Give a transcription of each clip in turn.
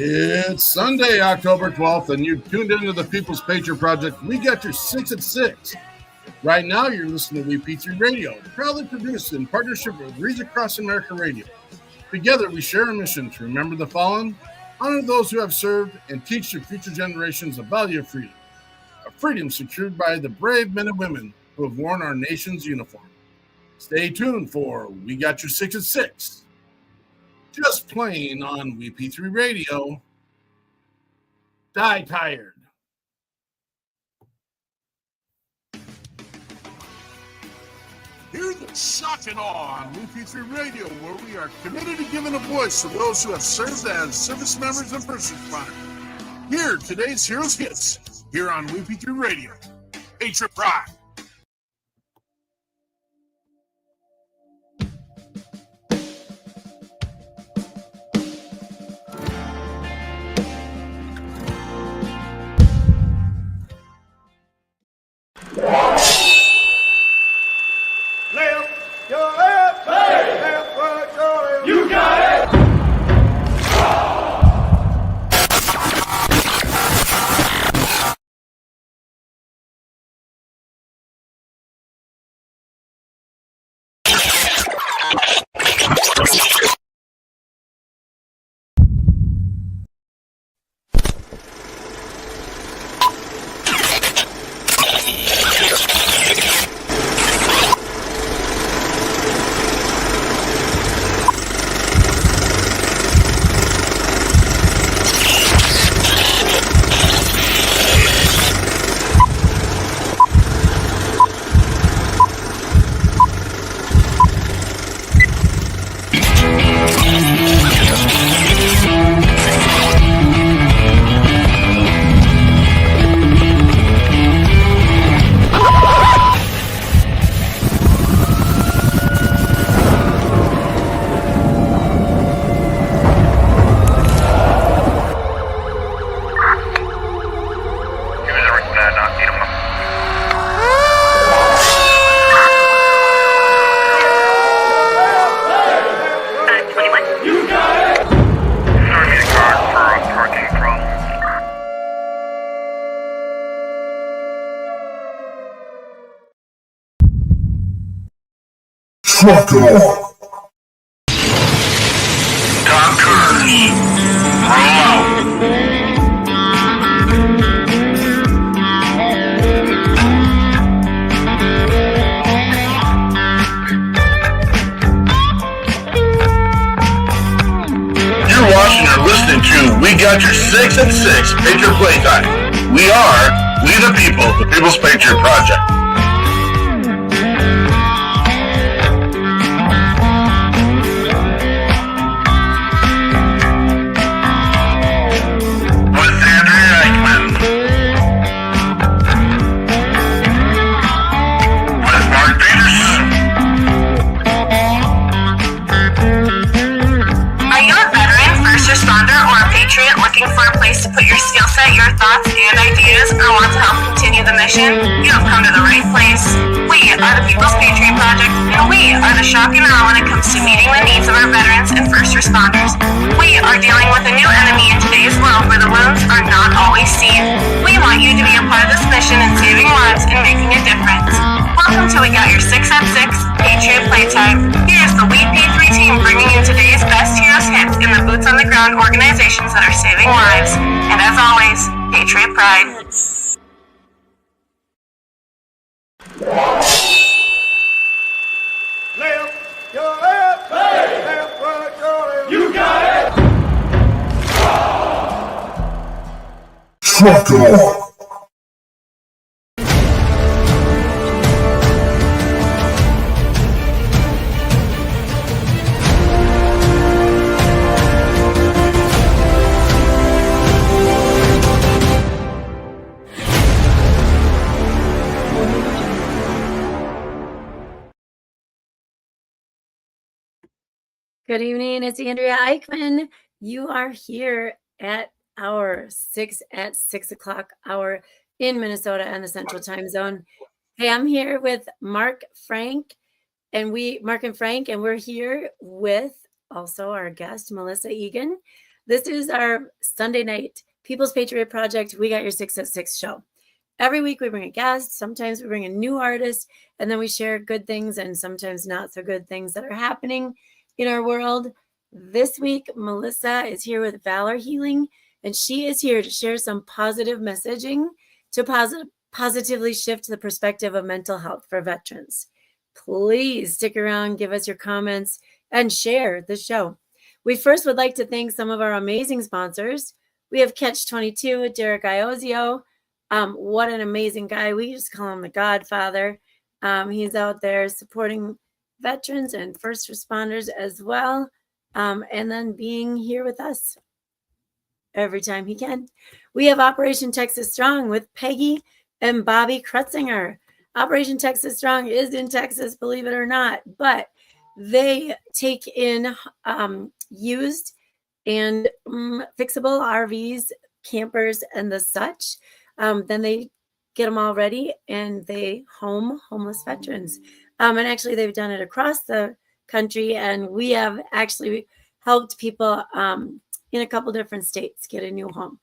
It's Sunday, October 12th, and you tuned into the People's Patriot Project. We got your 6 at 6. Right now, you're listening to WP3 Radio, proudly produced in partnership with Reads Across America Radio. Together, we share a mission to remember the fallen, honor those who have served, and teach to future generations the value of freedom. A freedom secured by the brave men and women who have worn our nation's uniform. Stay tuned for We Got Your 6 at 6. Just playing on WP3 Radio. Die Tired. Hear the shock and awe on WP3 Radio, where we are committed to giving a voice to those who have served as service members and first responders. Here, today's Heroes Hits, here on WP3 Radio. Patriot Pride. Truck it on. Conquerors, roll out. You're watching or listening to We Got Your 6 at 6 Patriot Playtime. We the people, the People's Patriot Project. To put your skill set, your thoughts, and ideas, or want to help continue the mission, you have come to the right place. We are the People's Patriot Project, and we are the shock and awe when it comes to meeting the needs of our veterans and first responders. We are dealing with a new enemy in today's world where the wounds are not always seen. We want you to be a part of this mission in saving lives and making a difference. Welcome to We Got Your 6 at 6 Patriot Playtime. Here's the WP3 team bringing you today's best heroes hits in the boots on the ground organizations that are saving lives. And as always, Patriot Pride. Left, your left, hey. Left, right, your left. You got it. Truck it on. Good evening. It's Andrea Eichmann. You are here at our 6 at 6 o'clock hour in Minnesota and the Central Time Zone. Hey, I'm here with Mark and Frank, and we're here with also our guest, Melissa Egan. This is our Sunday night People's Patriot Project. We got your 6 at 6 show. Every week we bring a guest. Sometimes we bring a new artist, and then we share good things and sometimes not so good things that are happening in our world. This week, Melissa is here with Valor Healing, and she is here to share some positive messaging to positively shift the perspective of mental health for veterans. Please stick around, give us your comments, and share the show. We first would like to thank some of our amazing sponsors. We have Catch-22 with Derek Iozio. What an amazing guy. We just call him the Godfather. He's out there supporting veterans and first responders as well. And then being here with us every time he can. We have Operation Texas Strong with Peggy and Bobby Krutzinger. Operation Texas Strong is in Texas, believe it or not, but they take in used and fixable RVs, campers, and the such. Then they get them all ready and they home homeless veterans. And actually, they've done it across the country, and we have actually helped people in a couple different states get a new home.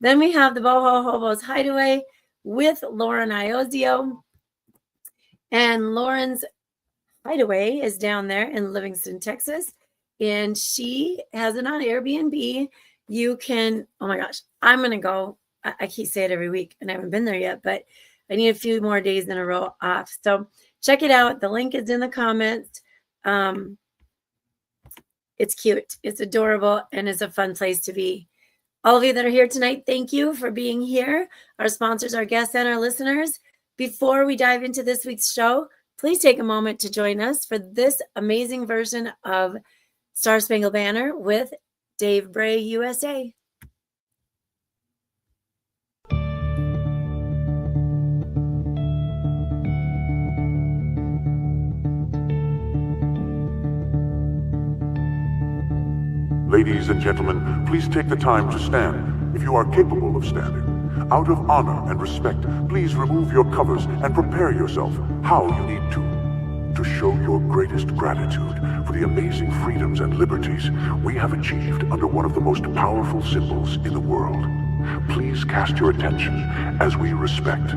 Then we have the Boho Hobos Hideaway with Lauren Iozio. And Lauren's Hideaway is down there in Livingston, Texas. And she has it on Airbnb. You can, oh my gosh, I'm going to go. I keep saying it every week, and I haven't been there yet, but I need a few more days in a row off. So check it out. The link is in the comments. It's cute. It's adorable, and it's a fun place to be. All of you that are here tonight, thank you for being here. Our sponsors, our guests, and our listeners. Before we dive into this week's show, please take a moment to join us for this amazing version of Star Spangled Banner with Dave Bray, USA. Ladies and gentlemen, please take the time to stand if you are capable of standing. Out of honor and respect, please remove your covers and prepare yourself how you need to show your greatest gratitude for the amazing freedoms and liberties we have achieved under one of the most powerful symbols in the world. Please cast your attention as we respect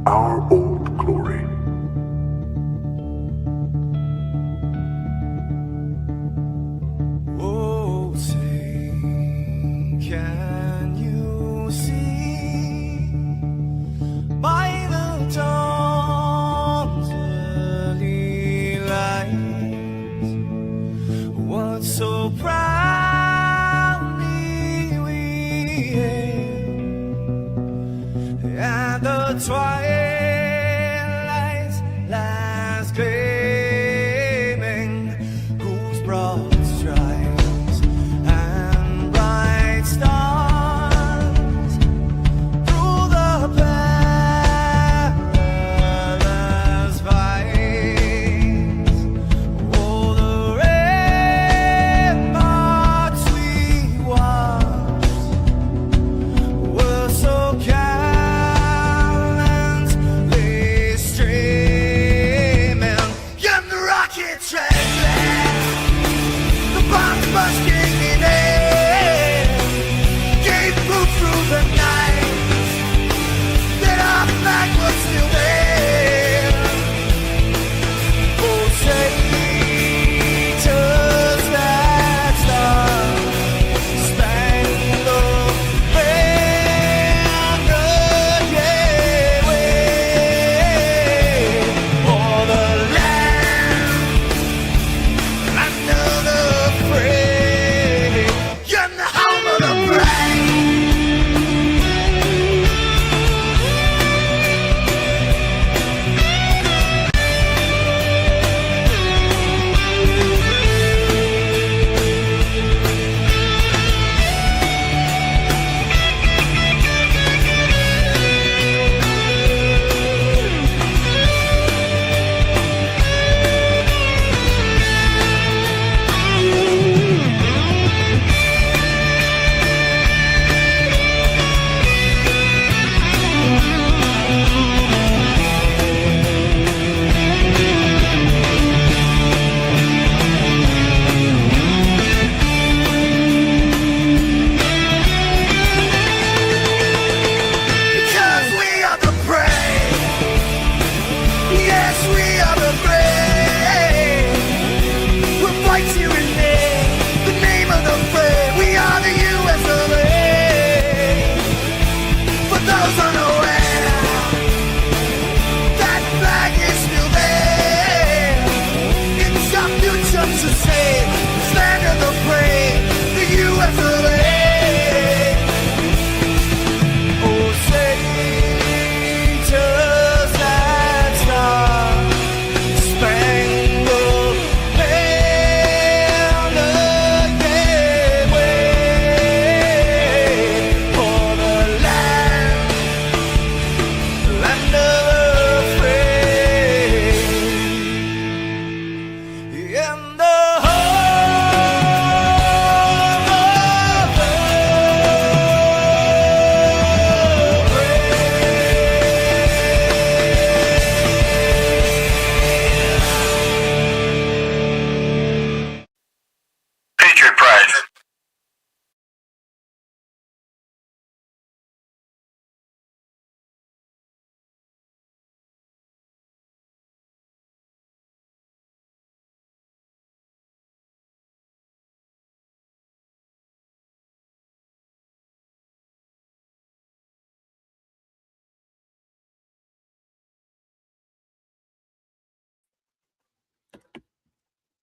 our old glory. Oh, say, can you see by the dawn's early light what so proudly we hailed at the twilight's last gleaming, whose broad stripes and bright stars through the perilous fights, oh, the ramparts we watched were so gallant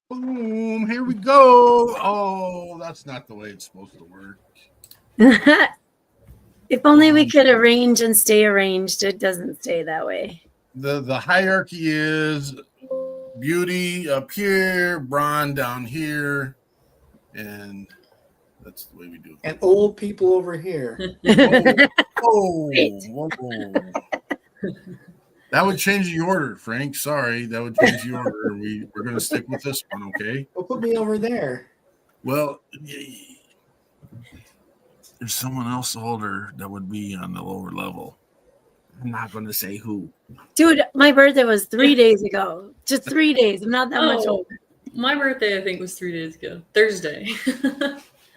Boom, here we go. Oh, that's not the way it's supposed to work. If only we could arrange and stay arranged. It doesn't stay that way. The hierarchy is beauty up here, brawn down here, and that's the way we do it. And old people over here. Oh, Wait. whoa. That would change the order, Frank. Sorry, that would change the order. We're going to stick with this one, okay? Well, put me over there. Well, there's someone else older that would be on the lower level. I'm not going to say who. Dude, my birthday was 3 days ago. Just 3 days. I'm not that much older. My birthday, I think, was 3 days ago. Thursday.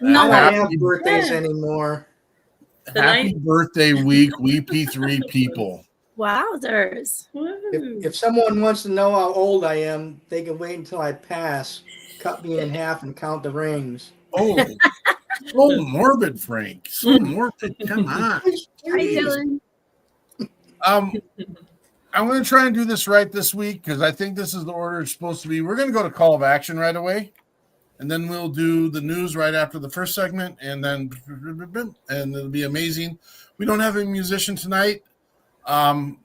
No, I don't have birthdays anymore. Happy birthday week, we P3 people. Wowzers. If someone wants to know how old I am, they can wait until I pass, cut me in half, and count the rings. Oh, so morbid, Frank. So morbid. Come on. Hi, Dylan. I'm going to try and do this right this week because I think this is the order it's supposed to be. We're going to go to call of action right away, and then we'll do the news right after the first segment, and it'll be amazing. We don't have a musician tonight,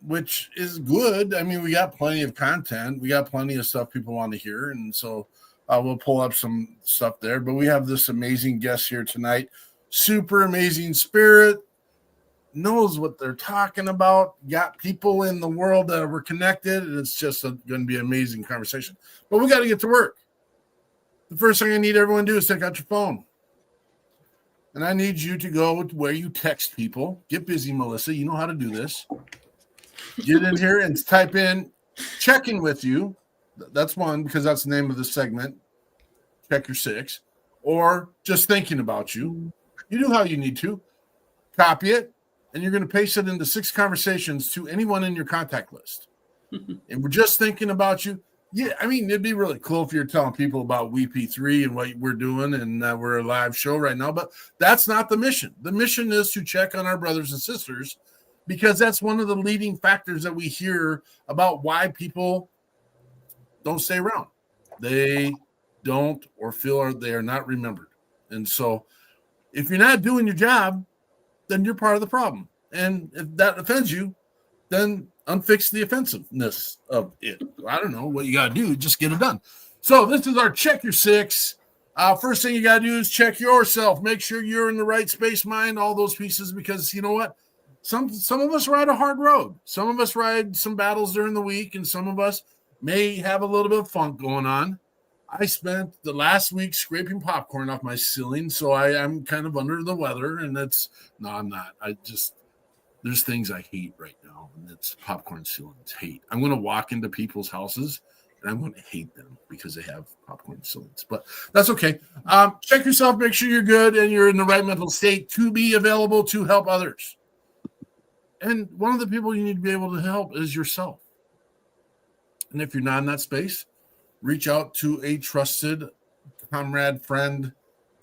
which is good. I mean, we got plenty of content. We got plenty of stuff people want to hear, and so we'll pull up some stuff there. But we have this amazing guest here tonight. Super amazing spirit. Knows what they're talking about, got people in the world that were connected, and it's just going to be an amazing conversation. But we got to get to work. The first thing I need everyone to do is take out your phone. And I need you to go to where you text people. Get busy, Melissa. You know how to do this. Get in here and type in checking with you. That's one, because that's the name of the segment. Check your six. Or just thinking about you. You do how you need to. Copy it. And you're going to paste it into 6 conversations to anyone in your contact list. And we're just thinking about you. Yeah, I mean, it'd be really cool if you're telling people about WeP3 and what we're doing, and we're a live show right now. But that's not the mission. The mission is to check on our brothers and sisters, because that's one of the leading factors that we hear about why people don't stay around. They don't, or feel they are not remembered. And so if you're not doing your job, then you're part of the problem. And if that offends you, then unfix the offensiveness of it. I don't know what you got to do. Just get it done. So this is our check your six. First thing you got to do is check yourself. Make sure you're in the right space, mind, all those pieces, because you know what? Some of us ride a hard road. Some of us ride some battles during the week, and some of us may have a little bit of funk going on. I spent the last week scraping popcorn off my ceiling, so I'm kind of under the weather, and I'm not. There's things I hate right now, and it's popcorn ceilings. Hate. I'm going to walk into people's houses, and I'm going to hate them because they have popcorn ceilings, but that's okay. Check yourself, make sure you're good, and you're in the right mental state to be available to help others. And one of the people you need to be able to help is yourself. And if you're not in that space, reach out to a trusted comrade, friend,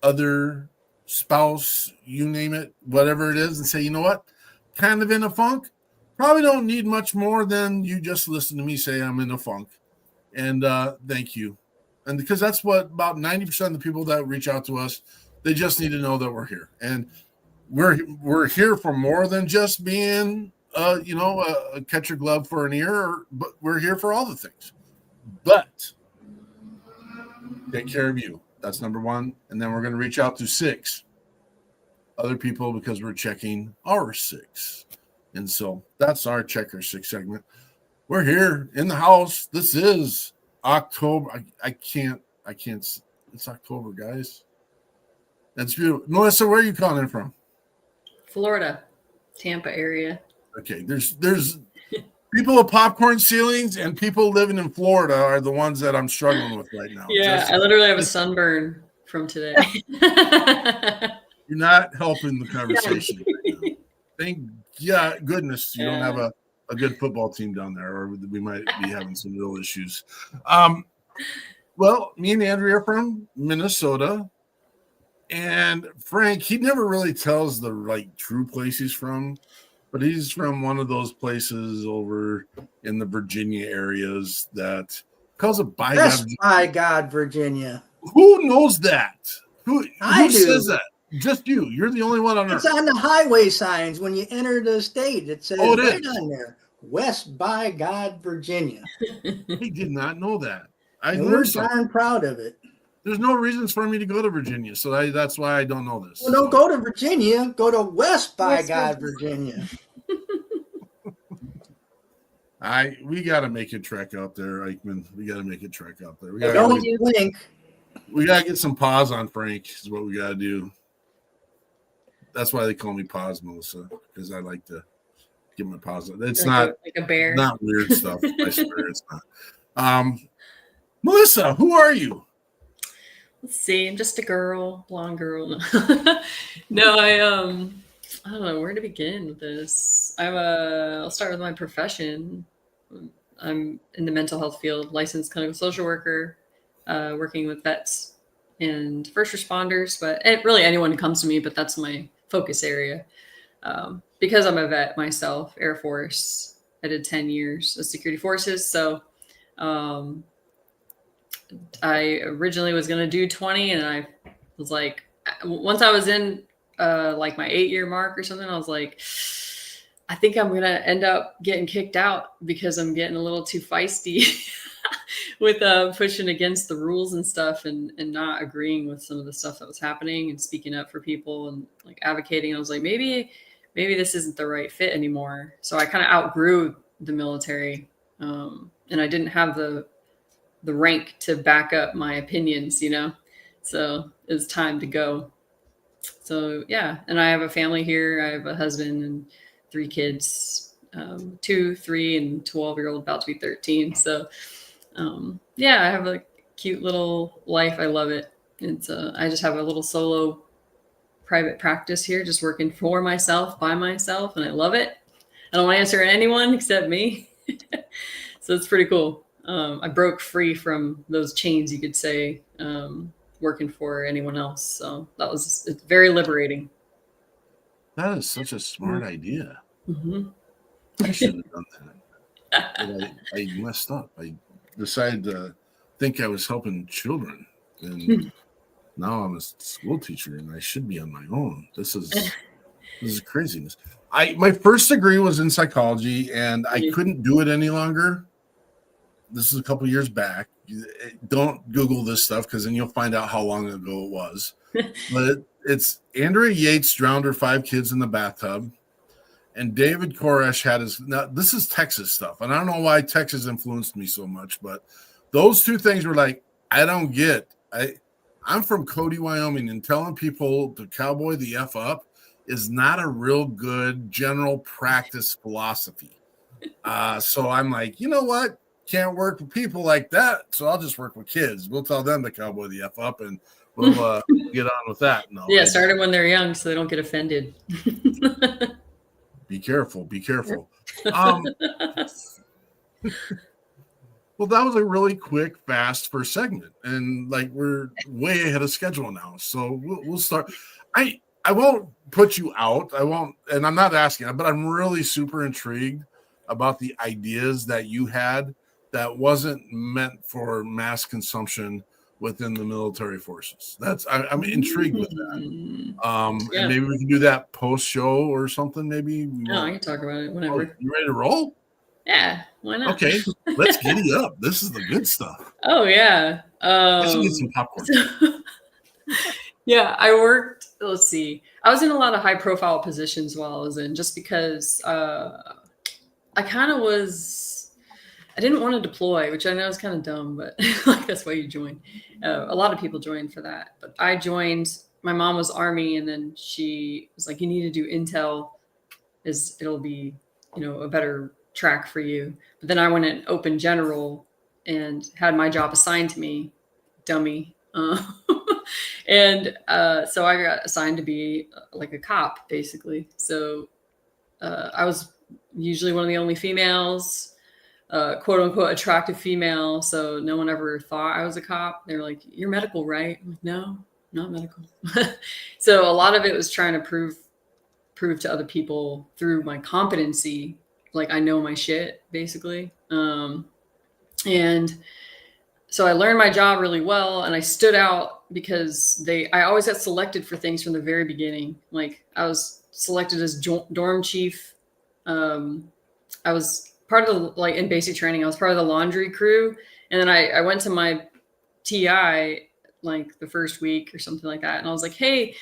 other spouse, you name it, whatever it is, and say, you know what? Kind of in a funk. Probably don't need much more than you just listen to me say I'm in a funk. And thank you. And because that's what about 90% of the people that reach out to us, they just need to know that we're here. And we're here for more than just being, a catcher glove for an ear, but we're here for all the things. But take care of you. That's number one. And then we're going to reach out to 6 other people because we're checking our 6. And so that's our checker 6 segment. We're here in the house. This is October. I can't. It's October, guys. That's beautiful. Melissa, where are you calling in from? Florida, Tampa area. Okay. There's people with popcorn ceilings and people living in Florida are the ones that I'm struggling with right now. Yeah, I literally have a sunburn from today. You're not helping the conversation right now. Thank goodness you don't have a good football team down there, or we might be having some real issues. Well, me and Andrea are from Minnesota, and Frank, he never really tells the true place he's from, but he's from one of those places over in the Virginia areas that Calls it by West God. by God, Virginia. Who knows that? Who I do. says that? Just you. You're the only one on It's earth. on the highway signs when you enter the state. It says It right is. on there, West by God, Virginia. I did not know that. I And we're learned something. darn proud of it. There's no reasons for me to go to Virginia, so that's why I don't know this. Well, don't go to Virginia. Go to West by God, Virginia. We got to make a trek out there, Eichmann. We got to make a trek out there. Don't blink. We got to get some paws on Frank is what we got to do. That's why they call me Paws, Melissa, because I like to get my paws on. It's like a bear. Not weird stuff. I swear it's not. Melissa, who are you? Let's see. I'm just a girl, blonde girl. No, I don't know where to begin with this. I'll start with my profession. I'm in the mental health field, licensed clinical social worker, working with vets and first responders, but really anyone who comes to me, but that's my focus area. Because I'm a vet myself, Air Force, I did 10 years of security forces. So I originally was going to do 20, and I was like, once I was in like my 8-year mark or something, I was like, I think I'm going to end up getting kicked out because I'm getting a little too feisty with pushing against the rules and stuff, and not agreeing with some of the stuff that was happening and speaking up for people and like advocating. I was like, maybe this isn't the right fit anymore. So I kind of outgrew the military, and I didn't have the rank to back up my opinions, so it was time to go. So yeah, and I have a family here. I have a husband and 3 kids, 2, 3, and 12-year-old about to be 13. So yeah, I have a cute little life. I love it. It's I just have a little solo private practice here, just working for myself, by myself, and I love it. I don't want to answer anyone except me. So it's pretty cool. I broke free from those chains, you could say, working for anyone else. So it's very liberating. That is such a smart idea. Mm-hmm. I should have done that. But I messed up. I decided to think I was helping children, and now I'm a school teacher, and I should be on my own. This is craziness. My first degree was in psychology, and I couldn't do it any longer. This is a couple years back. Don't Google this stuff because then you'll find out how long ago it was. But it's Andrea Yates drowned her 5 kids in the bathtub, and David Koresh had his. Now this is Texas stuff, and I don't know why Texas influenced me so much, but those 2 things were like, I don't get. I'm from Cody, Wyoming, and telling people to cowboy the F up is not a real good general practice philosophy. So I'm like, you know what? Can't work with people like that, so I'll just work with kids. We'll tell them to cowboy the F up, and we'll get on with that. No, yeah, start it when they're young so they don't get offended. Be careful. Well, that was a really quick, fast first segment, and like we're way ahead of schedule now. So we'll start. I won't put you out. I won't, and I'm not asking, but I'm really super intrigued about the ideas that you had that wasn't meant for mass consumption within the military forces. I'm intrigued with that. And maybe we can do that post show or something. Maybe. No, I can talk about it whenever. Oh, you ready to roll? Yeah, why not? Okay, let's giddy up. This is the good stuff. Oh yeah. Let's get some popcorn. Yeah, I worked. Let's see. I was in a lot of high profile positions while I was in, just because I kind of was. I didn't want to deploy, which I know is kind of dumb, but like that's why you join. A lot of people joined for that, but I joined. My mom was Army, and then she was like, "You need to do intel. It'll be, a better track for you." But then I went in open general and had my job assigned to me, dummy. And so I got assigned to be like a cop, basically. So I was usually one of the only females, quote unquote attractive female. So no one ever thought I was a cop. They were like, "You're medical, right?" I'm like, "No, not medical." So a lot of it was trying to prove to other people through my competency, like I know my shit, basically. And so I learned my job really well, and I stood out because I always got selected for things from the very beginning. Like I was selected as dorm chief. I was part of the, like in basic training, I was part of the laundry crew. And then I went to my TI like the first week or something like that. And I was like, hey,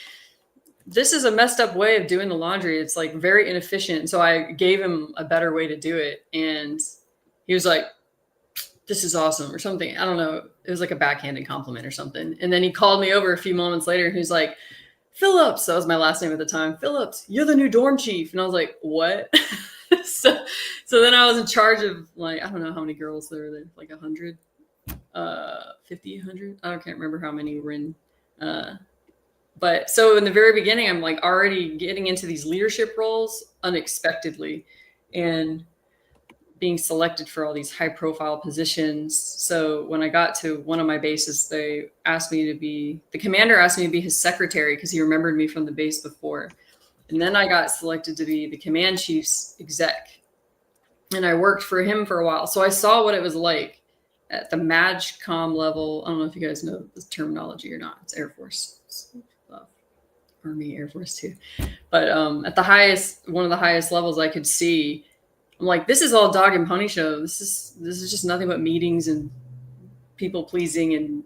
this is a messed up way of doing the laundry. It's like very inefficient. So I gave him a better way to do it. And he was like, this is awesome or something. I don't know. It was like a backhanded compliment or something. And then he called me over a few moments later and he's like, Phillips, that was my last name at the time. Phillips, you're the new dorm chief. And I was like, what? so then I was in charge of like, I don't know how many girls there were there, like 100, 50, 100. I can't remember how many were in. But so in the very beginning, I'm like already getting into these leadership roles unexpectedly and being selected for all these high profile positions. So when I got to one of my bases, the commander asked me to be his secretary because he remembered me from the base before. And then I got selected to be the command chief's exec. And I worked for him for a while. So I saw what it was like at the MAGCOM level. I don't know if you guys know the terminology or not. It's Air Force. Army, Air Force too. But at the highest, one of the highest levels I could see, I'm like, this is all dog and pony show. This is just nothing but meetings and people pleasing. And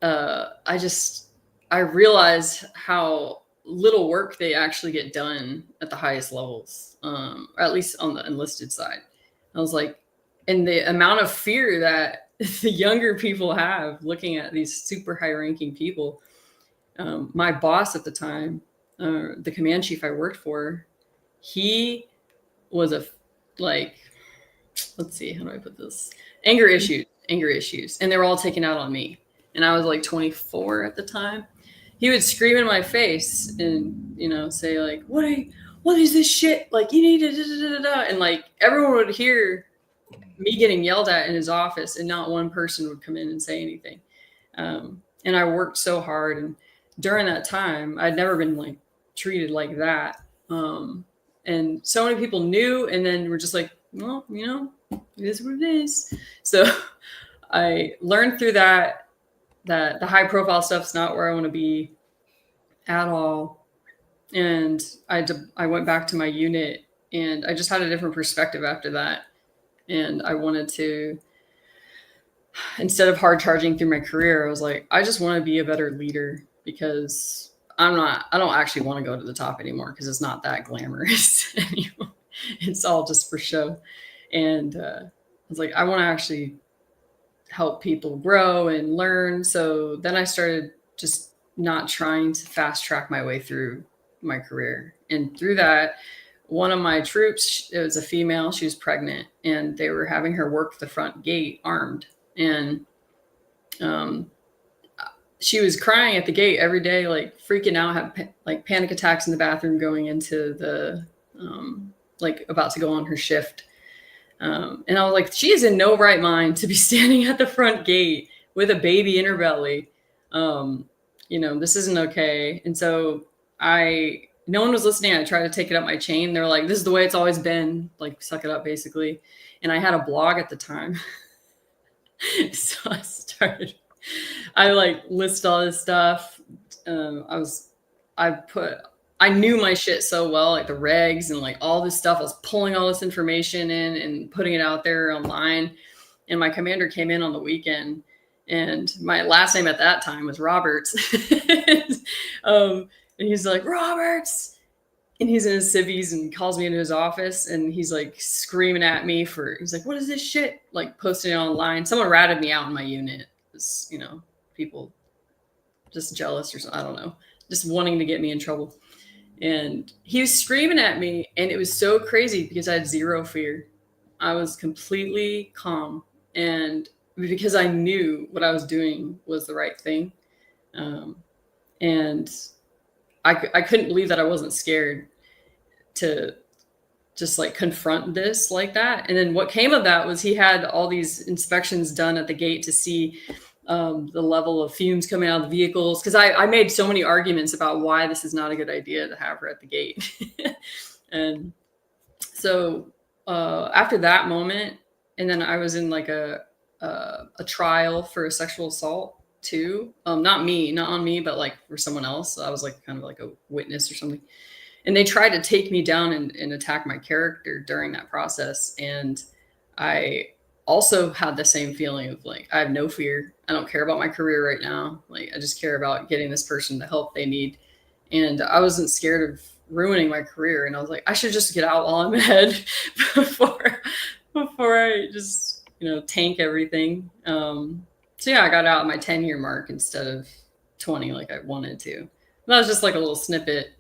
I realized how little work they actually get done at the highest levels, or at least on the enlisted side. I was like, and the amount of fear that the younger people have looking at these super high ranking people. My boss at the time, the command chief I worked for, he was let's see, how do I put this? Anger issues. And they were all taken out on me. And I was like 24 at the time. He would scream in my face and, say like, what is this shit? Like, you need to da-da-da-da-da. And like everyone would hear me getting yelled at in his office and not one person would come in and say anything. And I worked so hard. And during that time, I'd never been like treated like that. And so many people knew, and then we're just like, well, it is what it is. So I learned through that the high profile stuff's not where I want to be at all. And I went back to my unit and I just had a different perspective after that. And I wanted to, instead of hard charging through my career, I was like, I just want to be a better leader because I don't actually want to go to the top anymore because it's not that glamorous anymore. It's all just for show. And I was like, I want to actually help people grow and learn. So then I started just not trying to fast track my way through my career. And through that, one of my troops, it was a female, she was pregnant, and they were having her work the front gate armed. And she was crying at the gate every day, like freaking out, had like panic attacks in the bathroom going into the, like about to go on her shift. And I was like, she is in no right mind to be standing at the front gate with a baby in her belly. This isn't okay. And so no one was listening. I tried to take it up my chain. They're like, this is the way it's always been, like, suck it up basically. And I had a blog at the time. So I like list all this stuff. I knew my shit so well, like the regs and like all this stuff. I was pulling all this information in and putting it out there online. And my commander came in on the weekend, and my last name at that time was Roberts. And he's like, Roberts. And he's in his civvies and calls me into his office, and he's like screaming at me he's like, what is this shit? Like posting it online. Someone ratted me out in my unit. It's, people just jealous or something. I don't know, just wanting to get me in trouble. And he was screaming at me, and it was so crazy because I had zero fear. I was completely calm, and because I knew what I was doing was the right thing. And I couldn't believe that I wasn't scared to just like confront this like that. And then what came of that was he had all these inspections done at the gate to see the level of fumes coming out of the vehicles. Because I made so many arguments about why this is not a good idea to have her at the gate. And so after that moment, and then I was in like a trial for a sexual assault too. Not on me, but like for someone else. So I was like kind of like a witness or something. And they tried to take me down and attack my character during that process. And I also had the same feeling of like, I have no fear. I don't care about my career right now. Like, I just care about getting this person the help they need. And I wasn't scared of ruining my career. And I was like, I should just get out while I'm ahead before I just, tank everything. So yeah, I got out at my 10-year mark instead of 20 like I wanted to. And that was just like a little snippet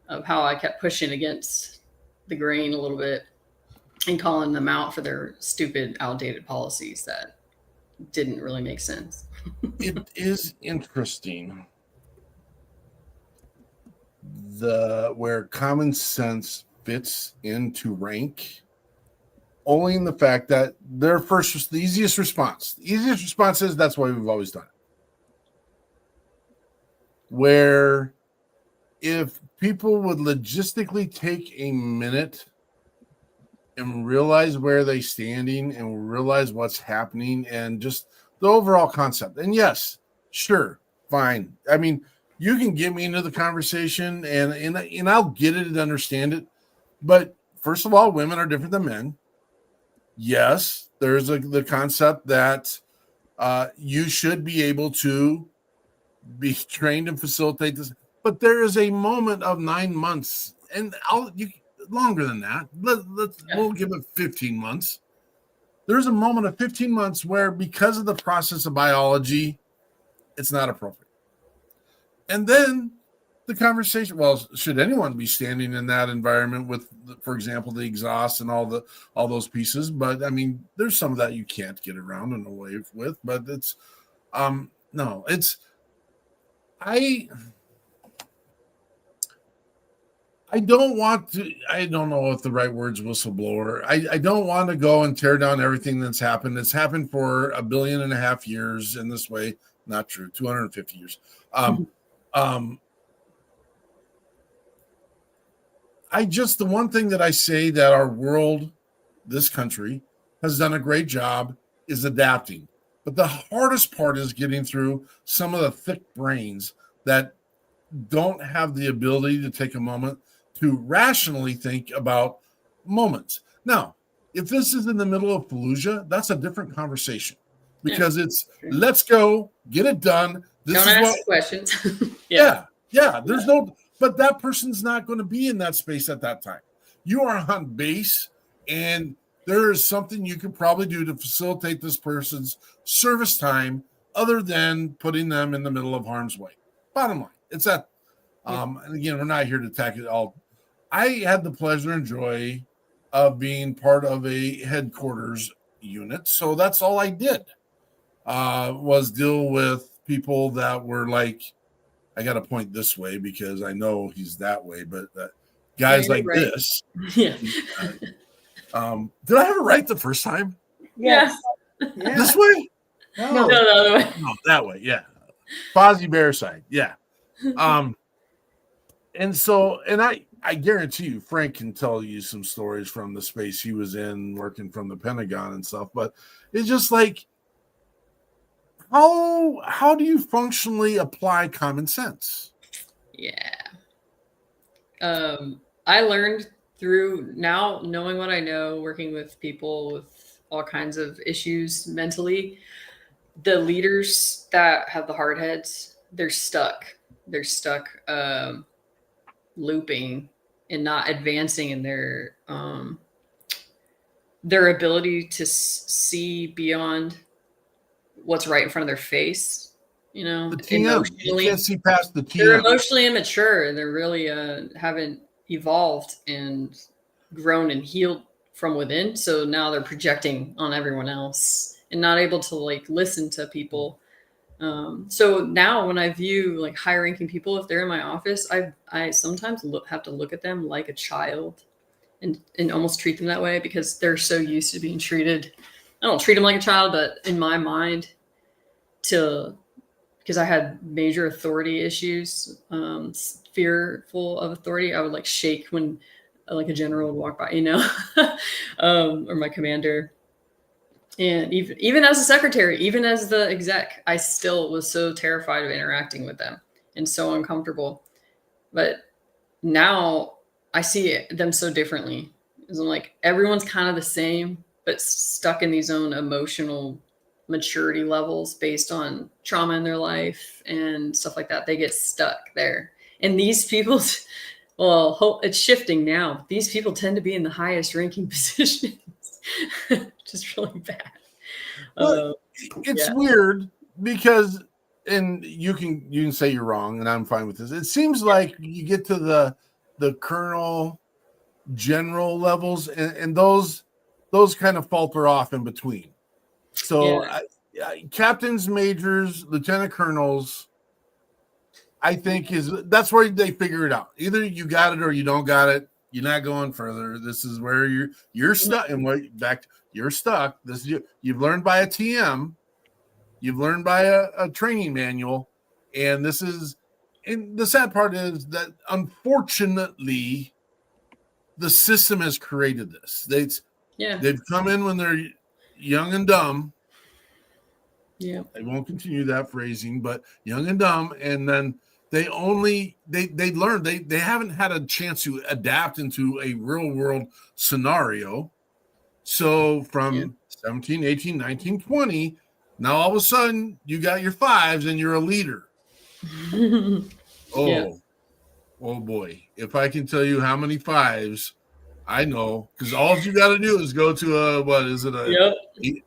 of how I kept pushing against the grain a little bit and calling them out for their stupid, outdated policies that didn't really make sense. It is interesting where common sense fits into rank, only in the fact that the easiest response is that's why we've always done it. Where if people would logistically take a minute and realize where they're standing and realize what's happening and just the overall concept. And yes, sure, fine. I mean, you can get me into the conversation and I'll get it and understand it. But first of all, women are different than men. Yes, there's the concept that you should be able to be trained and facilitate this. But there is a moment of 9 months, and longer than that. We'll give it 15 months. There's a moment of 15 months where, because of the process of biology, it's not appropriate. And then the conversation, well, should anyone be standing in that environment with, for example, the exhaust and all those pieces? But I mean, there's some of that you can't get around and away with. But it's no, it's I don't want to, I don't know if the right word's whistleblower. I don't want to go and tear down everything that's happened. It's happened for 1.5 billion years in this way. Not true. 250 years. The one thing that I say that our world, this country, has done a great job is adapting. But the hardest part is getting through some of the thick brains that don't have the ability to take a moment to rationally think about moments. Now, if this is in the middle of Fallujah, that's a different conversation because it's let's go, get it done. Don't ask questions. Yeah. There's but that person's not going to be in that space at that time. You are on base, and there is something you can probably do to facilitate this person's service time other than putting them in the middle of harm's way. Bottom line, it's that. And again, we're not here to attack it all. I had the pleasure and joy of being part of a headquarters unit. So that's all I did was deal with people that were like, I got to point this way because I know he's that way, but guys like right. this. Yeah. Did I have it right the first time? Yes. Yeah. This way? No, the other way. No, that way. Yeah. Fozzie Bear side. Yeah. And so, and I guarantee you, Frank can tell you some stories from the space he was in working from the Pentagon and stuff, but it's just like, how do you functionally apply common sense? Yeah. I learned through now knowing what I know, working with people with all kinds of issues mentally, the leaders that have the hard heads, they're stuck looping and not advancing in their ability to see beyond what's right in front of their face. The TM, you can't see past the TM. They're emotionally immature. They're really haven't evolved and grown and healed from within. So now they're projecting on everyone else and not able to listen to people. So now when I view high ranking people, if they're in my office, I sometimes have to look at them like a child and almost treat them that way because they're so used to being treated. I don't treat them like a child, but in my mind, because I had major authority issues, fearful of authority, I would shake when a general would walk by, or my commander. And even as a secretary, even as the exec, I still was so terrified of interacting with them and so uncomfortable. But now I see them so differently. Because I'm like, everyone's kind of the same, but stuck in these own emotional maturity levels based on trauma in their life and stuff like that. They get stuck there. And these people, well, it's shifting now. These people tend to be in the highest ranking positions, which is really bad. It's weird because, and you can say you're wrong, and I'm fine with this. It seems like you get to the colonel, general levels, and those kind of falter off in between. So captains, majors, lieutenant colonels, I think that's where they figure it out. Either you got it or you don't got it. You're not going further. This is where you're stuck. And you're stuck. You've learned by a TM. You've learned by a training manual. And the sad part is that unfortunately the system has created this. They've come in when they're young and dumb. Yeah. I won't continue that phrasing, but young and dumb, and then they learn. They haven't had a chance to adapt into a real world scenario. So from 17, 18, 19, 20, now all of a sudden you got your fives and you're a leader. Oh boy. If I can tell you how many fives I know, because all you got to do is go to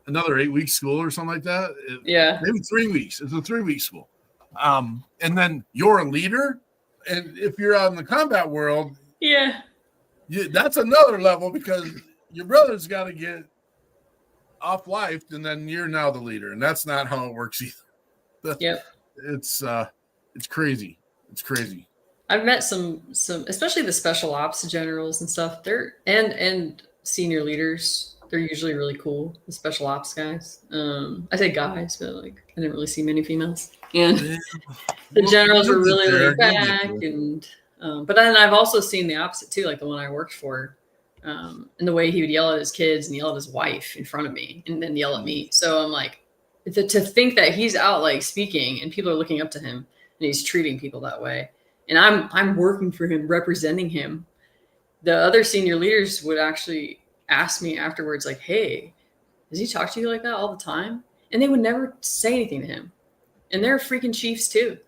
another 8-week school or something like that. Maybe 3 weeks. It's a 3-week school. And then you're a leader. And if you're out in the combat world, that's another level because your brother's got to get off life, and then you're now the leader, and that's not how it works either. It's crazy. It's crazy. I've met some, especially the special ops generals and stuff. They're and senior leaders. They're usually really cool. The special ops guys. I say guys, but like I didn't really see many females. And the generals were really laid back. And but then I've also seen the opposite too, like the one I worked for. And the way he would yell at his kids and yell at his wife in front of me, and then yell at me. So I'm like, to think that he's out like speaking and people are looking up to him and he's treating people that way. And I'm working for him, representing him. The other senior leaders would actually ask me afterwards, like, hey, does he talk to you like that all the time? And they would never say anything to him. And they're freaking chiefs too,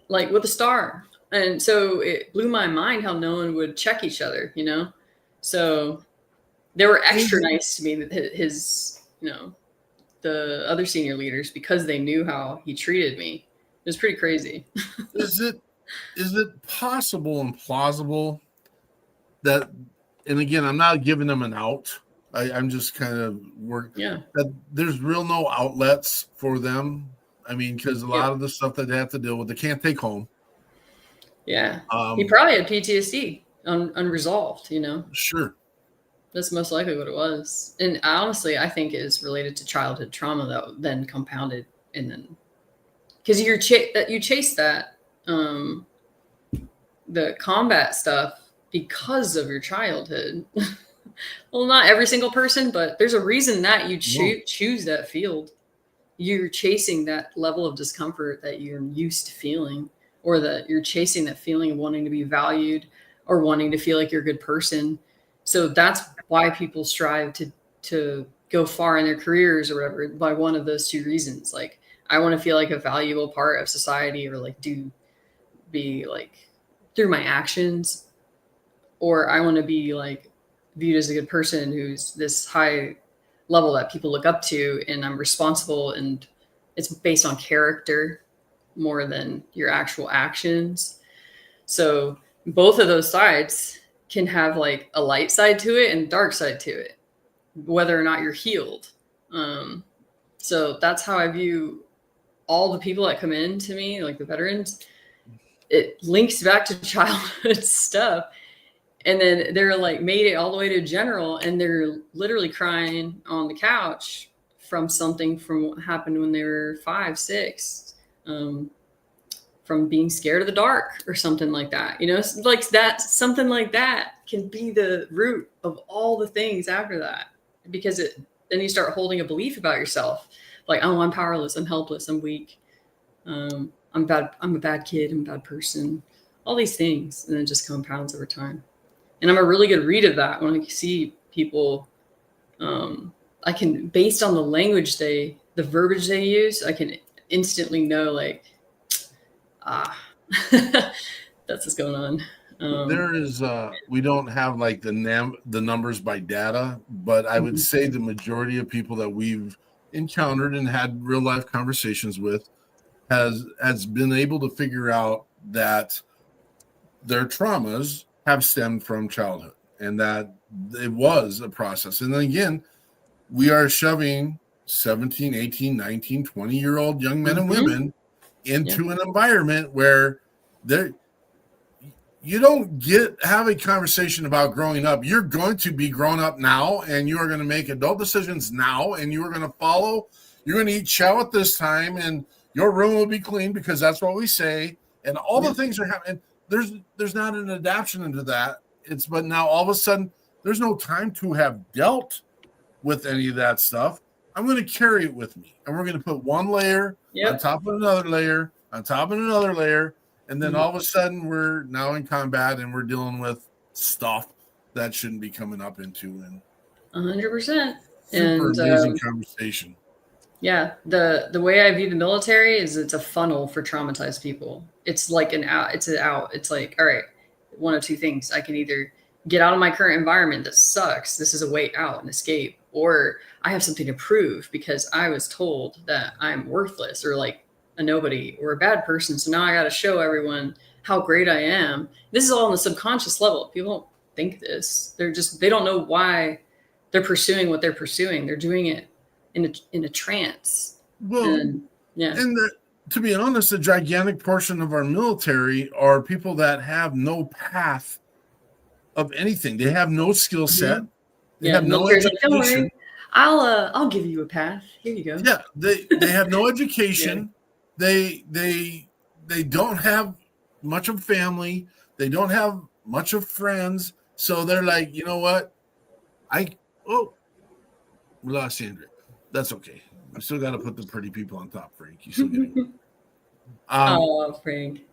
like with a star. And so it blew my mind how no one would check each other, you know? So they were extra nice to me, his, the other senior leaders, because they knew how he treated me. It was pretty crazy. Is it possible and plausible that, and again, I'm not giving them an out. I'm just kind of that there's no outlets for them. I mean, because a lot of the stuff that they have to deal with, they can't take home. Yeah. He probably had PTSD unresolved, Sure. That's most likely what it was. And honestly, I think it is related to childhood trauma that then compounded. And then, because you chase that, the combat stuff because of your childhood. Well, not every single person, but there's a reason that you choose that field. You're chasing that level of discomfort that you're used to feeling, or that you're chasing that feeling of wanting to be valued or wanting to feel like you're a good person. So that's why people strive to go far in their careers or whatever, by one of those two reasons. Like, I want to feel like a valuable part of society, or like be like through my actions, or I want to be like viewed as a good person who's this high level that people look up to, and I'm responsible, and it's based on character more than your actual actions. So both of those sides can have like a light side to it and a dark side to it, whether or not you're healed. So that's how I view all the people that come in to me, like the veterans. It links back to childhood stuff. And then they're like made it all the way to general, and they're literally crying on the couch from something from what happened when they were 5, 6, from being scared of the dark or something like that. Like that, something like that can be the root of all the things after that, because then you start holding a belief about yourself. Like, oh, I'm powerless, I'm helpless, I'm weak. I'm bad. I'm a bad kid. I'm a bad person. All these things. And it just compounds over time. And I'm a really good read of that when I see people, I can, based on the language the verbiage they use, I can instantly know like, that's what's going on. There is, we don't have like the numbers by data, but I would say the majority of people that we've encountered and had real life conversations with has been able to figure out that their traumas have stemmed from childhood and that it was a process. And then again, we are shoving 17, 18, 19, 20-year-old young men and women into an environment where you don't have a conversation about growing up. You're going to be grown up now, and you are going to make adult decisions now, and you are going to follow. You're going to eat chow at this time, and your room will be clean because that's what we say. And all the things are happening. There's not an adaptation into that. But now all of a sudden, there's no time to have dealt with any of that stuff. I'm going to carry it with me, and we're going to put one layer on top of another layer on top of another layer. And then all of a sudden we're now in combat and we're dealing with stuff that shouldn't be coming up into. And 100%. Super amazing conversation. Yeah. The way I view the military is it's a funnel for traumatized people. It's like an out. It's an out. It's like, all right, one of two things. I can either get out of my current environment that sucks. This is a way out and escape. Or I have something to prove because I was told that I'm worthless or like a nobody or a bad person. So now I got to show everyone how great I am. This is all on the subconscious level. People don't think this. They don't know why they're pursuing what they're pursuing. They're doing it in a trance. Well, to be honest, a gigantic portion of our military are people that have no path of anything. They have no skill set. They have no education. Like, I'll give you a path. Here you go. Yeah, they have no education. They don't have much of family. They don't have much of friends. So they're like, you know what? We lost Andrew. That's okay. I still got to put the pretty people on top, Frank. You still get it. Frank.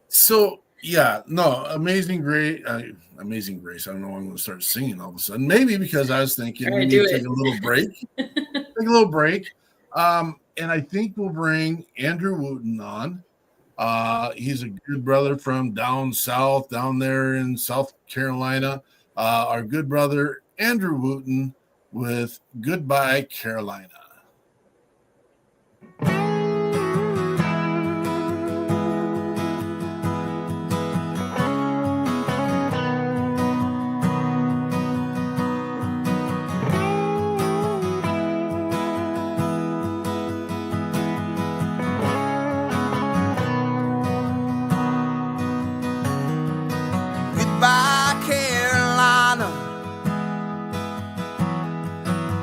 So amazing grace. Amazing grace. I don't know why I'm going to start singing all of a sudden. Maybe because I was thinking we need to take a little break. And I think we'll bring Andrew Wooten on. He's a good brother from down south, down there in South Carolina. Our good brother, Andrew Wooten, with Goodbye, Carolina. Goodbye, Carolina.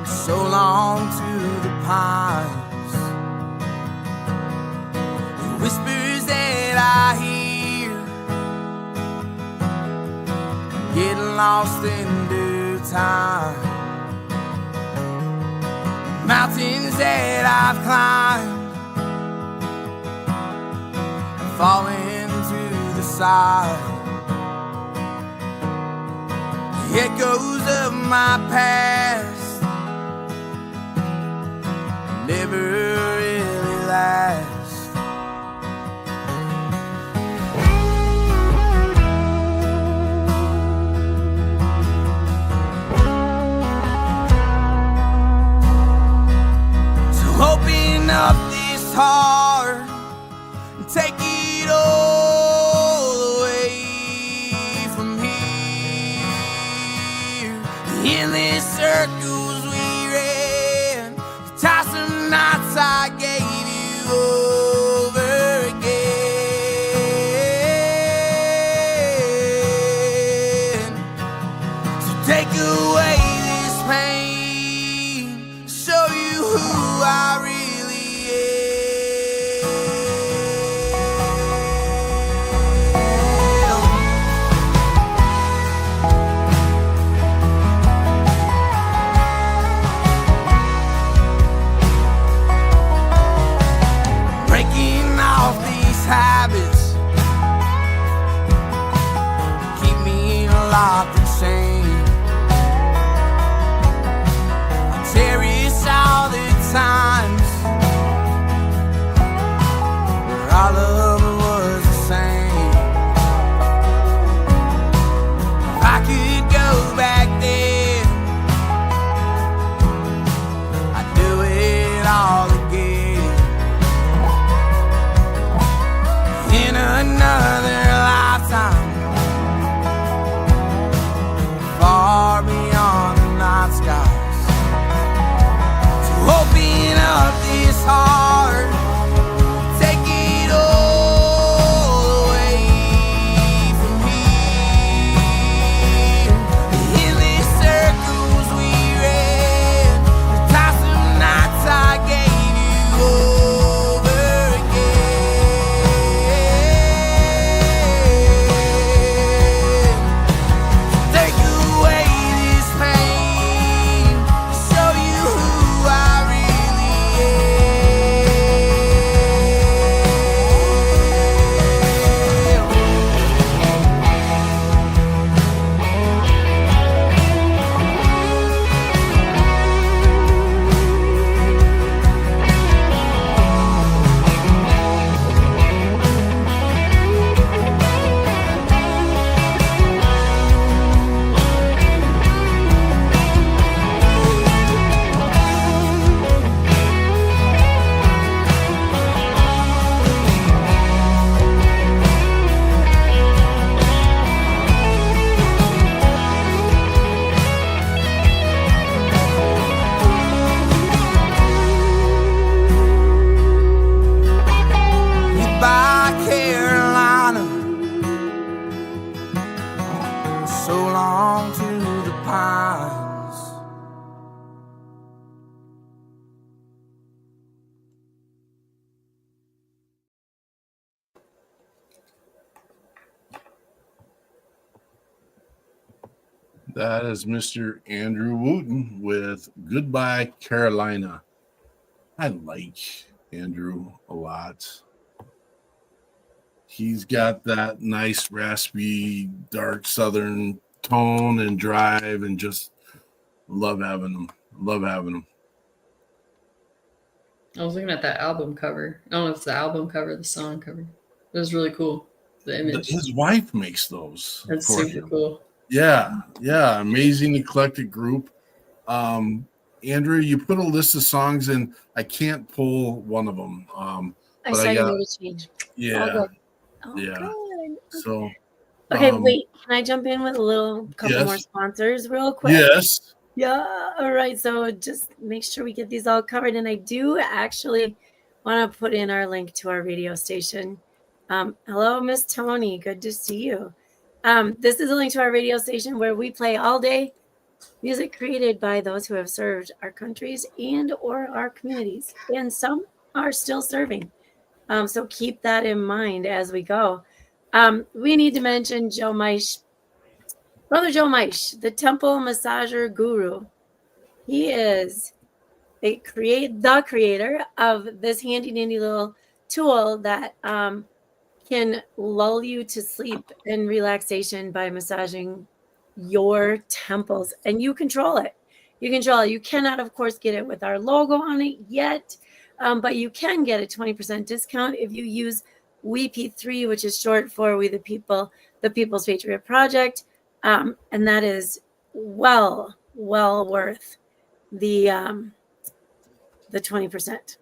So long to the pines. The whispers that I hear get lost in due time. Mountains that I've climbed falling to the side. Echoes of my past never really last. So open up this heart and take it all away from here. The endless circles we ran, the tiresome nights I gave you over again. So take away this pain, show you who I really am. That is Mr. Andrew Wooten with Goodbye Carolina. I like Andrew a lot. He's got that nice, raspy, dark Southern tone and drive, and just love having him. Love having him. I was looking at that album cover. I don't know if it's the album cover or the song cover. It was really cool. The image. His wife makes those. That's super cool. Yeah. Amazing eclectic group. Andrew, you put a list of songs in. I can't pull one of them. I saw you made a change. Yeah. Good. So. Okay, wait. Can I jump in with a couple more sponsors real quick? Yes. Yeah. All right. So just make sure we get these all covered. And I do actually want to put in our link to our radio station. Hello, Miss Tony. Good to see you. This is a link to our radio station where we play all day music created by those who have served our countries and or our communities. And some are still serving. So keep that in mind as we go. We need to mention Joe Meisch. Brother Joe Meisch, the temple massager guru. He is the creator of this handy dandy little tool that can lull you to sleep and relaxation by massaging your temples, and you control it. You cannot, of course, get it with our logo on it yet, but you can get a 20% discount if you use WeP3, which is short for We the People, the People's Patriot Project. And that is well worth the 20%.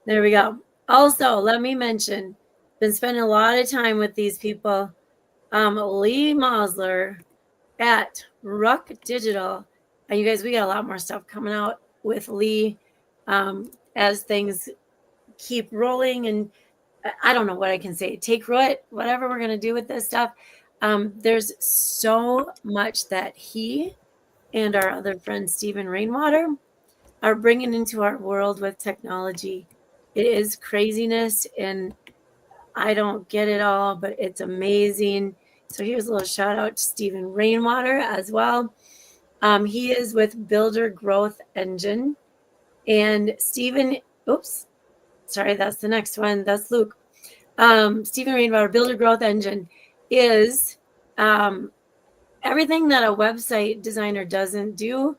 There we go. Also, let me mention, been spending a lot of time with these people. Lee Mosler at Ruck Digital. And you guys, we got a lot more stuff coming out with Lee as things keep rolling. And I don't know what I can say. Take root, whatever we're going to do with this stuff. There's so much that he and our other friend Stephen Rainwater are bringing into our world with technology. It is craziness, and I don't get it all, but it's amazing. So here's a little shout out to Stephen Rainwater as well. He is with Builder Growth Engine, and Stephen, sorry, that's the next one. That's Luke. Stephen Rainwater, Builder Growth Engine is everything that a website designer doesn't do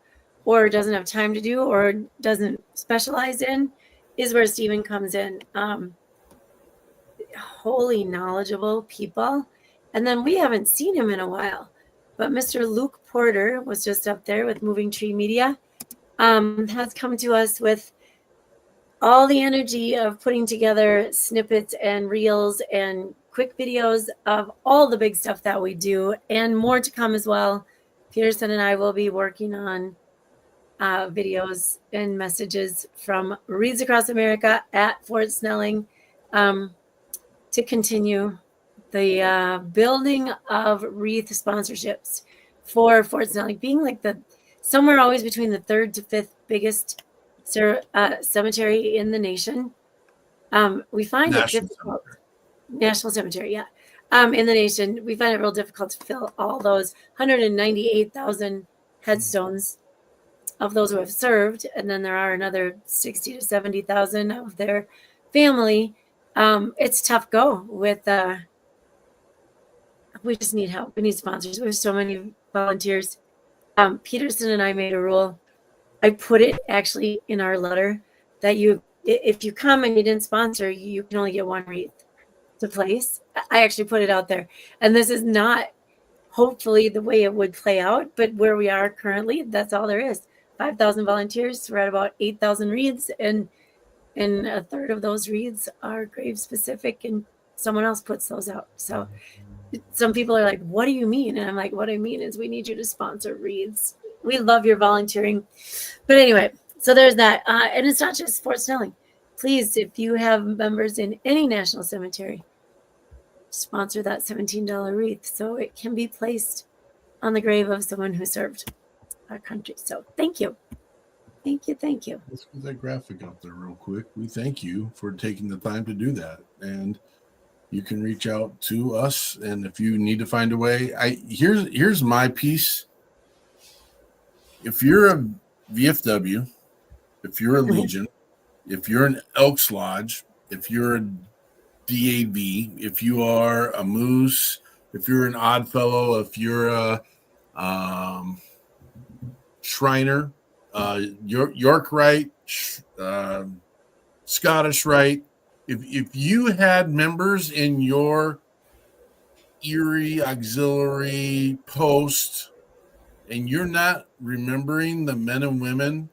or doesn't have time to do or doesn't specialize in is where Stephen comes in. Wholly knowledgeable people. And then we haven't seen him in a while, but Mr. Luke Porter was just up there with Moving Tree Media, has come to us with all the energy of putting together snippets and reels and quick videos of all the big stuff that we do, and more to come as well. Peterson and I will be working on videos and messages from Reads Across America at Fort Snelling to continue the building of wreath sponsorships for Fort Snelling, being like somewhere always between the third to fifth biggest cemetery in the nation. We find it difficult. National Cemetery, yeah. In the nation, we find it real difficult to fill all those 198,000 headstones of those who have served, and then there are another 60 to 70,000 of their family. It's tough go with. We just need help. We need sponsors. We have so many volunteers. Peterson and I made a rule. I put it actually in our letter that if you come and you didn't sponsor, you can only get one wreath to place. I actually put it out there, and this is not hopefully the way it would play out, but where we are currently, that's all there is. 5,000 volunteers. We're at about 8,000 wreaths, and a third of those wreaths are grave specific, and someone else puts those out. So some people are like, what do you mean? And I'm like, what I mean is we need you to sponsor wreaths. We love your volunteering. But anyway, so there's that. And it's not just Fort Snelling. Please, if you have members in any national cemetery, sponsor that $17 wreath so it can be placed on the grave of someone who served our country. So thank you. Thank you. Let's get that graphic up there real quick. We thank you for taking the time to do that. And you can reach out to us. And if you need to find a way, here's my piece if you're a VFW, if you're a Legion, if you're an Elks Lodge, if you're a DAV, if you are a Moose, if you're an Oddfellow, if you're a Shriner, York Rite, Scottish Rite, if you had members in your Erie auxiliary post and you're not remembering the men and women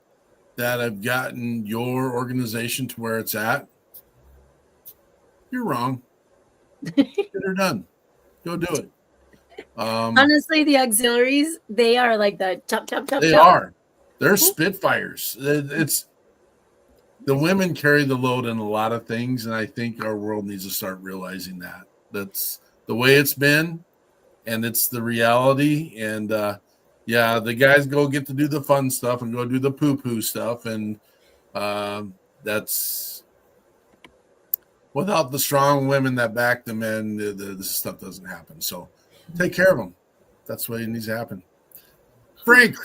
that have gotten your organization to where it's at, you're wrong. Get her done. Go do it. Honestly, the auxiliaries, they are like the chop. They are. They're Spitfires. It's the women carry the load in a lot of things, and I think our world needs to start realizing that. That's the way it's been, and it's the reality. And yeah, the guys go get to do the fun stuff and go do the poo-poo stuff, and that's without the strong women that back the men, this stuff doesn't happen. So take care of them. That's what needs to happen. Frank,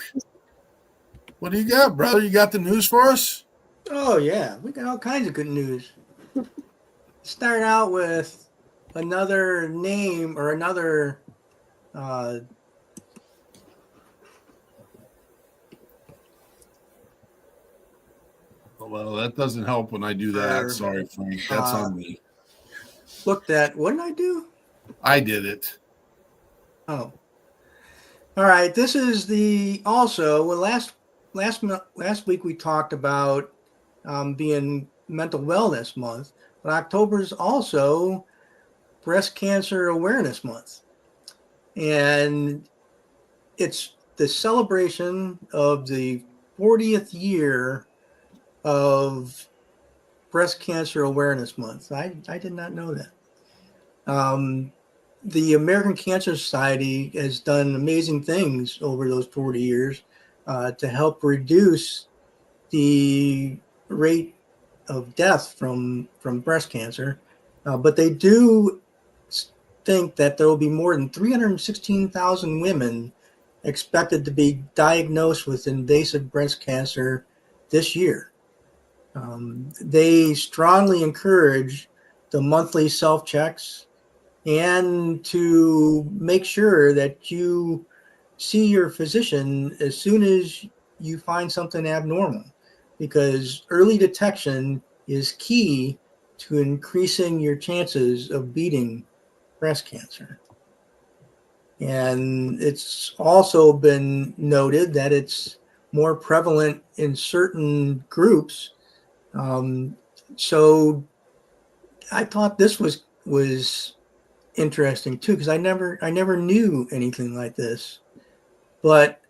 what do you got, brother? You got the news for us? Oh, yeah. We got all kinds of good news. Start out with another name or another well, that doesn't help when I do that. Sorry, Frank. That's on me. Looked at, what did I do? I did it. Oh. All right. This is last week we talked about being Mental Wellness Month, but October is also Breast Cancer Awareness Month. And it's the celebration of the 40th year of Breast Cancer Awareness Month. I did not know that. The American Cancer Society has done amazing things over those 40 years to help reduce the rate of death from breast cancer. But they do think that there will be more than 316,000 women expected to be diagnosed with invasive breast cancer this year. They strongly encourage the monthly self-checks and to make sure that you see your physician as soon as you find something abnormal, because early detection is key to increasing your chances of beating breast cancer. And it's also been noted that it's more prevalent in certain groups. So I thought this was interesting too, because I never knew anything like this. But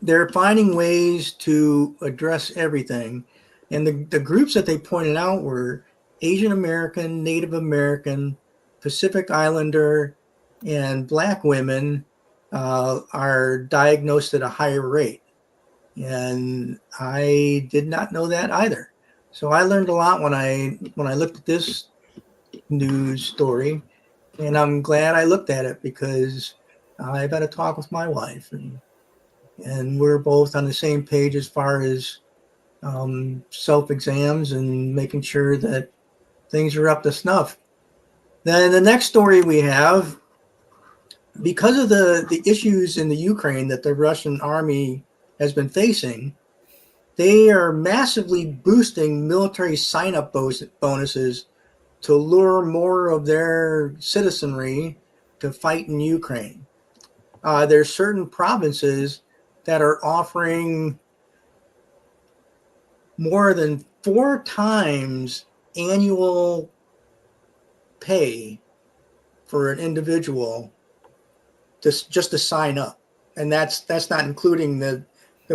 they're finding ways to address everything. And the groups that they pointed out were Asian American, Native American, Pacific Islander, and Black women are diagnosed at a higher rate. And I did not know that either. So I learned a lot when I looked at this news story, and I'm glad I looked at it, because I've had to talk with my wife, and we're both on the same page as far as self-exams and making sure that things are up to snuff. Then the next story we have, because of the issues in the Ukraine that the Russian army has been facing, they are massively boosting military sign-up bonuses to lure more of their citizenry to fight in Ukraine. There's certain provinces that are offering more than 4 times annual pay for an individual just to sign up. And that's not including the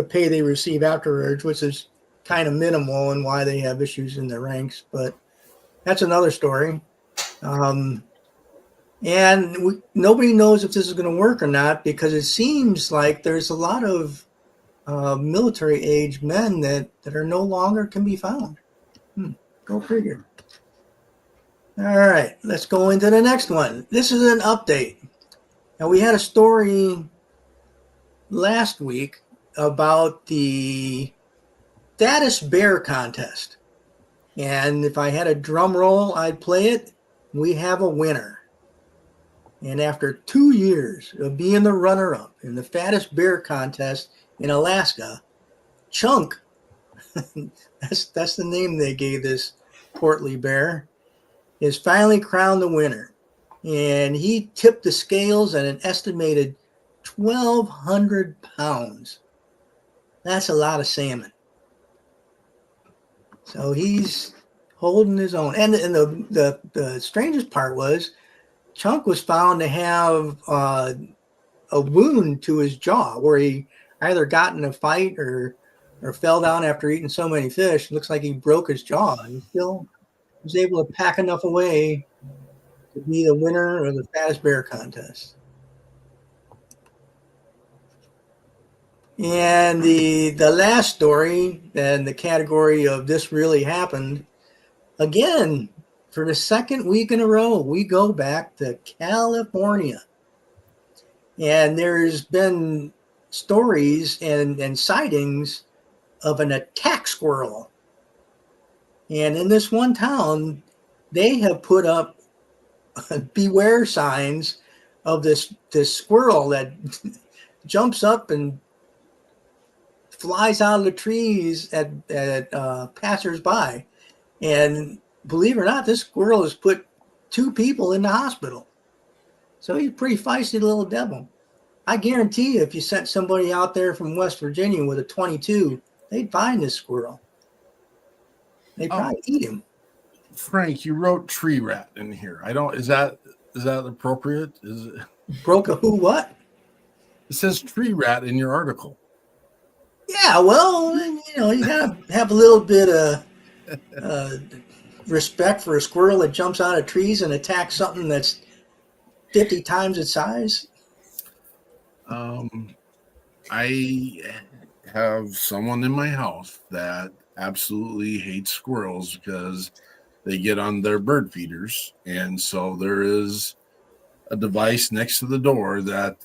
pay they receive afterwards, which is kind of minimal and why they have issues in their ranks. But that's another story. And nobody knows if this is going to work or not, because it seems like there's a lot of military age men that are no longer can be found. Go figure. All right, let's go into the next one. This is an update. Now, we had a story last week about the fattest bear contest. And if I had a drum roll, I'd play it. We have a winner. And after 2 years of being the runner-up in the fattest bear contest in Alaska, Chunk, that's the name they gave this portly bear, is finally crowned the winner. And he tipped the scales at an estimated 1,200 pounds. That's a lot of salmon. So he's holding his own. And the strangest part was Chunk was found to have a wound to his jaw where he either got in a fight or fell down after eating so many fish. It looks like he broke his jaw, and he still was able to pack enough away to be the winner of the fattest bear contest. And the last story in the category of this really happened, again, for the second week in a row, we go back to California. And there's been stories and sightings of an attack squirrel. And in this one town, they have put up beware signs of this squirrel that jumps up and flies out of the trees at passersby. And believe it or not, this squirrel has put 2 people in the hospital. So he's a pretty feisty little devil. I guarantee you, if you sent somebody out there from West Virginia with a 22, they'd find this squirrel. They'd probably eat him. Frank, you wrote tree rat in here. Is that appropriate? Is it broke a who what? It says tree rat in your article. Yeah, well, you gotta have a little bit of respect for a squirrel that jumps out of trees and attacks something that's 50 times its size. I have someone in my house that absolutely hates squirrels because they get on their bird feeders, and so there is a device next to the door that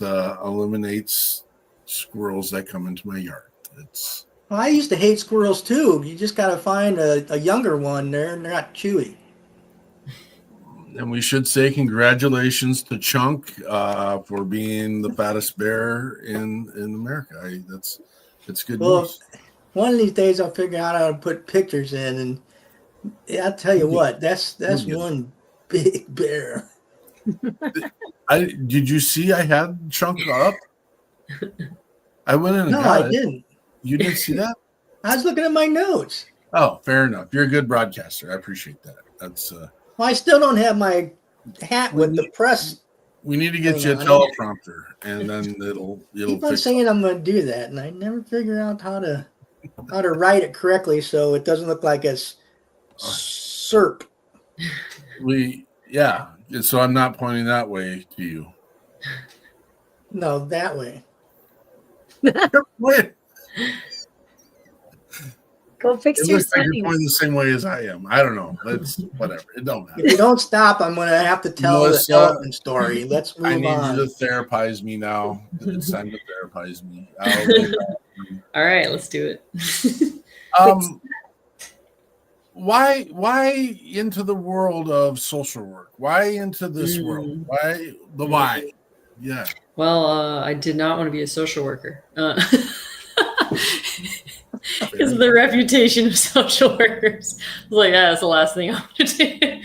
eliminates squirrels that come into my yard. Well, I used to hate squirrels too. You just got to find a younger one. They're not chewy. And we should say congratulations to Chunk for being the fattest bear in America. It's good news. One of these days I'll figure out how to put pictures in, and I'll tell you what, that's one big bear. Did you see I had Chunk up? I went in and got it. No, I didn't. You didn't see that? I was looking at my notes. Oh, fair enough. You're a good broadcaster. I appreciate that. That's well, I still don't have my hat with the press. We need to get you a teleprompter, and then it'll keep on saying I'm going to do that, and I never figure out how to write it correctly so it doesn't look like it's SERP. So I'm not pointing that way to you. No, that way. Go fix your settings. Like you're pointing the same way as I am. I don't know. It's whatever. It don't matter. If you don't stop, I'm going to have to tell Melissa, the elephant story. Let's move on. I need you to therapize me now. It's time to therapize me. All right, let's do it. Why into the world of social work? Why into this world? Why? Yeah. Well, I did not want to be a social worker because of the reputation of social workers. I was like, that's the last thing I want to do.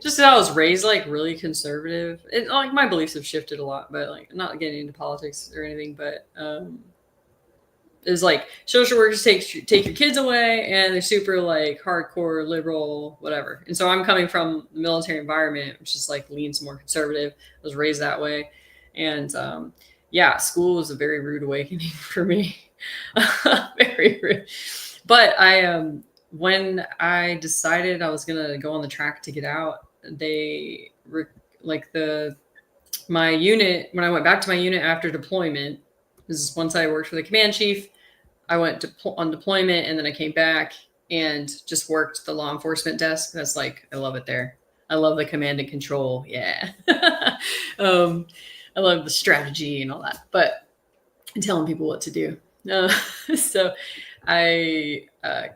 Just that I was raised like really conservative. And like my beliefs have shifted a lot, but like not getting into politics or anything, but it's like social workers take your kids away and they're super like hardcore liberal, whatever. And so I'm coming from the military environment, which is like leans more conservative. I was raised that way. And school was a very rude awakening for me. Very rude. But when I decided I was going to go on the track to get out, my unit, when I went back to my unit after deployment, this is once I worked for the command chief, I went on deployment and then I came back and just worked the law enforcement desk. That's like, I love it there. I love the command and control. Yeah. I love the strategy and all that. But and telling people what to do. So I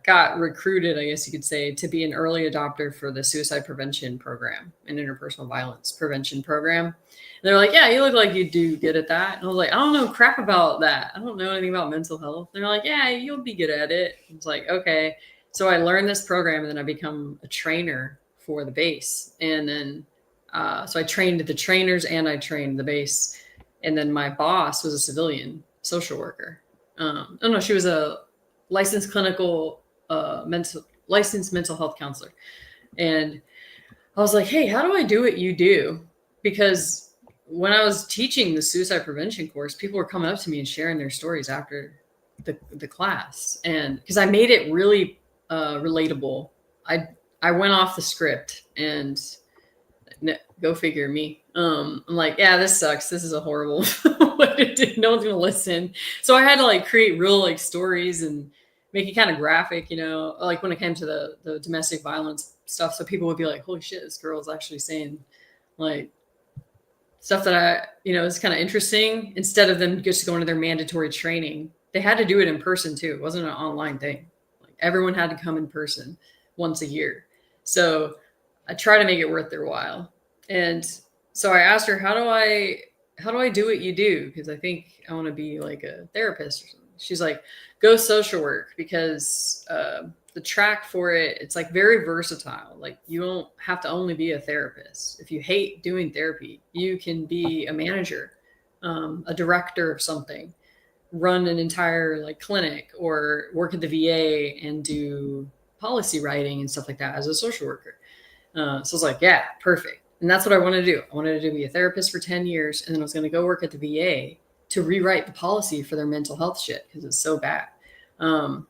got recruited, I guess you could say, to be an early adopter for the suicide prevention program and interpersonal violence prevention program. And they're like, yeah, you look like you do good at that. And I was like, I don't know crap about that. I don't know anything about mental health. They're like, yeah, you'll be good at it. I was like, okay. So I learned this program, and then I become a trainer for the base. And then, so I trained the trainers and I trained the base. And then my boss was a civilian social worker. Oh no, she was a licensed clinical licensed mental health counselor. And I was like, hey, how do I do what you do? Because when I was teaching the suicide prevention course, people were coming up to me and sharing their stories after the class. And because I made it really relatable, I went off the script, and go figure me. I'm like, yeah, this sucks. This is a horrible way to do. No one's gonna listen. So I had to like create real like stories and make it kind of graphic, you know, like when it came to the domestic violence stuff. So people would be like, holy shit, this girl is actually saying like stuff that I, you know, is kind of interesting, instead of them just going to their mandatory training. They had to do it in person too. It wasn't an online thing. Like everyone had to come in person once a year. So I try to make it worth their while. And so I asked her, how do I do what you do? Because I think I want to be like a therapist or something. She's like, go social work, because the track for it, it's like very versatile. Like you don't have to only be a therapist. If you hate doing therapy, you can be a manager, a director of something, run an entire like clinic, or work at the VA and do policy writing and stuff like that as a social worker. So I was like, yeah, perfect. And that's what I wanted to do. I wanted to be a therapist for 10 years. And then I was going to go work at the VA to rewrite the policy for their mental health shit, because it's so bad. But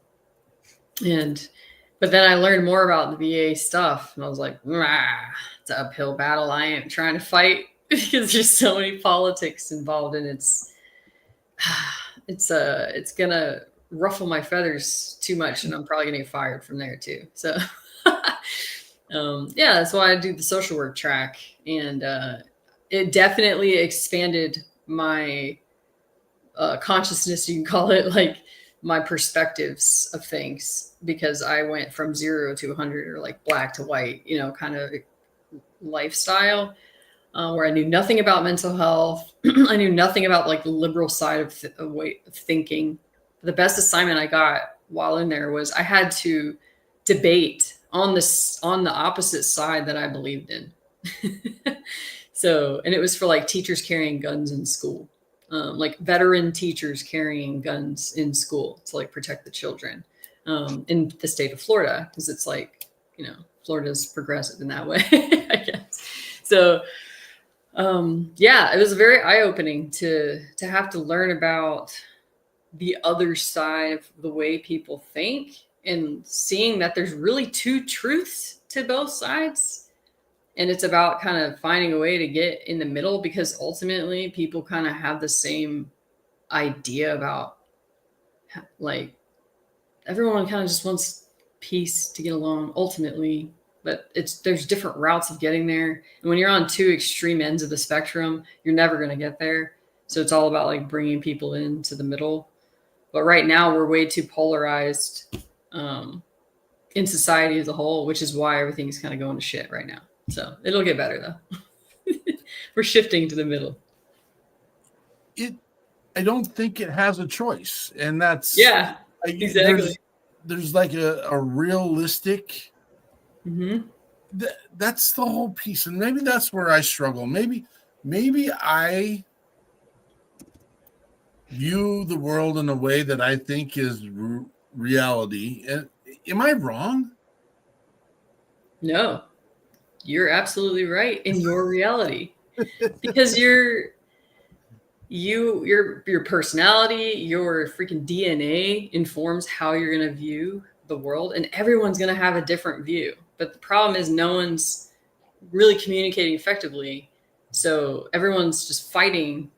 then I learned more about the VA stuff, and I was like, it's an uphill battle I ain't trying to fight, because there's so many politics involved, and it's gonna ruffle my feathers too much, and I'm probably gonna get fired from there too. So yeah, that's why I do the social work track. And it definitely expanded my consciousness, you can call it, like my perspectives of things, because I went from 0 to 100, or like black to white, you know, kind of lifestyle, where I knew nothing about mental health. I knew nothing about like the liberal side of way of thinking. The best assignment I got while in there was I had to debate on the opposite side that I believed in. So, and it was for like teachers carrying guns in school, like veteran teachers carrying guns in school to like protect the children, in the state of Florida, because it's like, you know, Florida's progressive in that way, I guess. So, yeah, it was very eye-opening to have to learn about the other side of the way people think, and seeing that there's really two truths to both sides. And it's about kind of finding a way to get in the middle, because ultimately people kind of have the same idea about, like, everyone kind of just wants peace to get along ultimately, but there's different routes of getting there. And when you're on two extreme ends of the spectrum, you're never going to get there. So it's all about like bringing people into the middle. But right now we're way too polarized in society as a whole, which is why everything is kind of going to shit right now. So it'll get better though. We're shifting to the middle. I don't think it has a choice, and that's exactly. There's like a realistic. Mm-hmm. That's the whole piece, and maybe that's where I struggle. Maybe I view the world in a way that I think is reality. And am I wrong? No, you're absolutely right in your reality, because your personality, your freaking DNA informs how you're going to view the world, and everyone's going to have a different view. But the problem is no one's really communicating effectively. So everyone's just fighting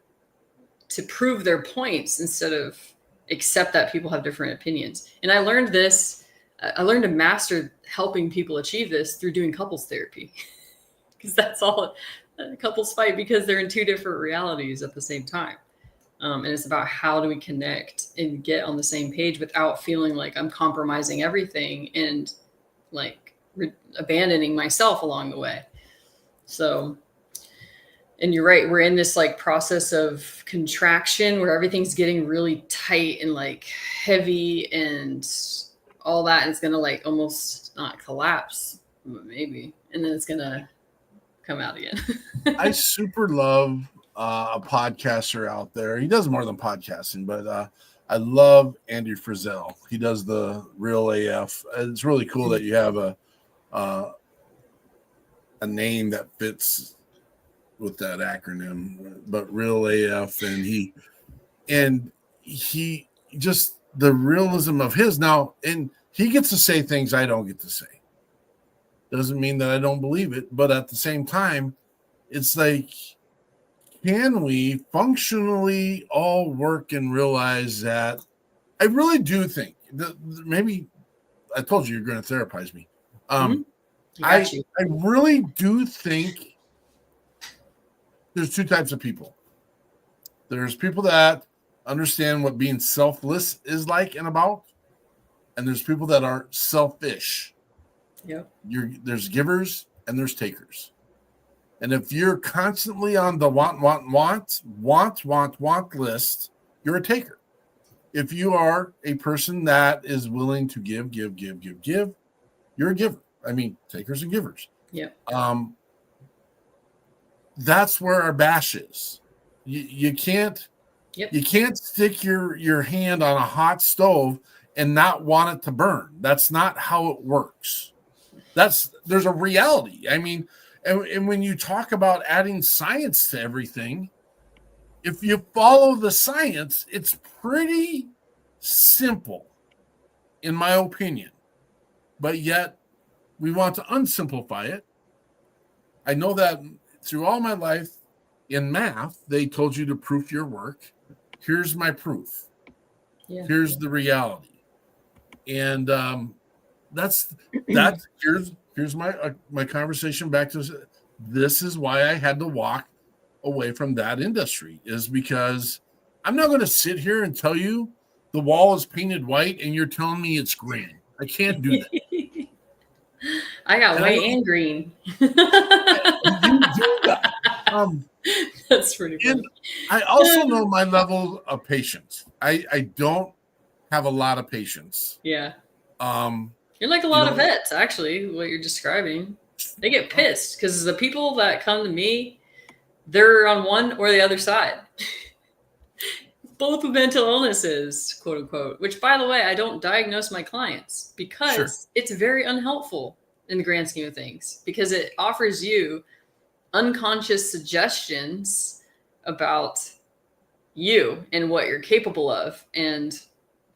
to prove their points instead of accept that people have different opinions. And I learned to master helping people achieve this through doing couples therapy, because that's all couples fight, because they're in two different realities at the same time. And it's about how do we connect and get on the same page without feeling like I'm compromising everything and like abandoning myself along the way. So, and you're right, we're in this like process of contraction where everything's getting really tight and like heavy and all that. And it's going to like almost not collapse, maybe. And then it's going to come out again. I super love a podcaster out there. He does more than podcasting, but I love Andy Frizzell. He does the Real AF. It's really cool that you have a name that fits with that acronym, but Real AF, and he just the realism of his now, and he gets to say things I don't get to say. Doesn't mean that I don't believe it, but at the same time, it's like, can we functionally all work and realize that? I really do think that maybe I told you you're going to therapize me. I really do think there's two types of people. There's people that understand what being selfless is like and about, and there's people that are selfish. Yep. There's givers and there's takers. And if you're constantly on the want list, you're a taker. If you are a person that is willing to give, you're a giver. I mean, takers and givers. Yeah. That's where our bash is. You can't stick your hand on a hot stove and not want it to burn. That's not how it works. There's a reality. I mean, and when you talk about adding science to everything, if you follow the science, it's pretty simple, in my opinion. But yet, we want to unsimplify it. I know that through all my life in math, they told you to proof your work. Here's my proof. Yeah. Here's the reality. And here's my conversation back to this is why I had to walk away from that industry, is because I'm not going to sit here and tell you the wall is painted white and you're telling me it's green. I can't do that. I got white and green. You do that. That's pretty funny. And I also know my level of patience. I don't have a lot of patience. Yeah. You're like a lot of vets, actually, what you're describing. They get pissed because the people that come to me, they're on one or the other side. Both with mental illnesses, quote unquote, which, by the way, I don't diagnose my clients because it's very unhelpful in the grand scheme of things, because it offers you unconscious suggestions about you and what you're capable of and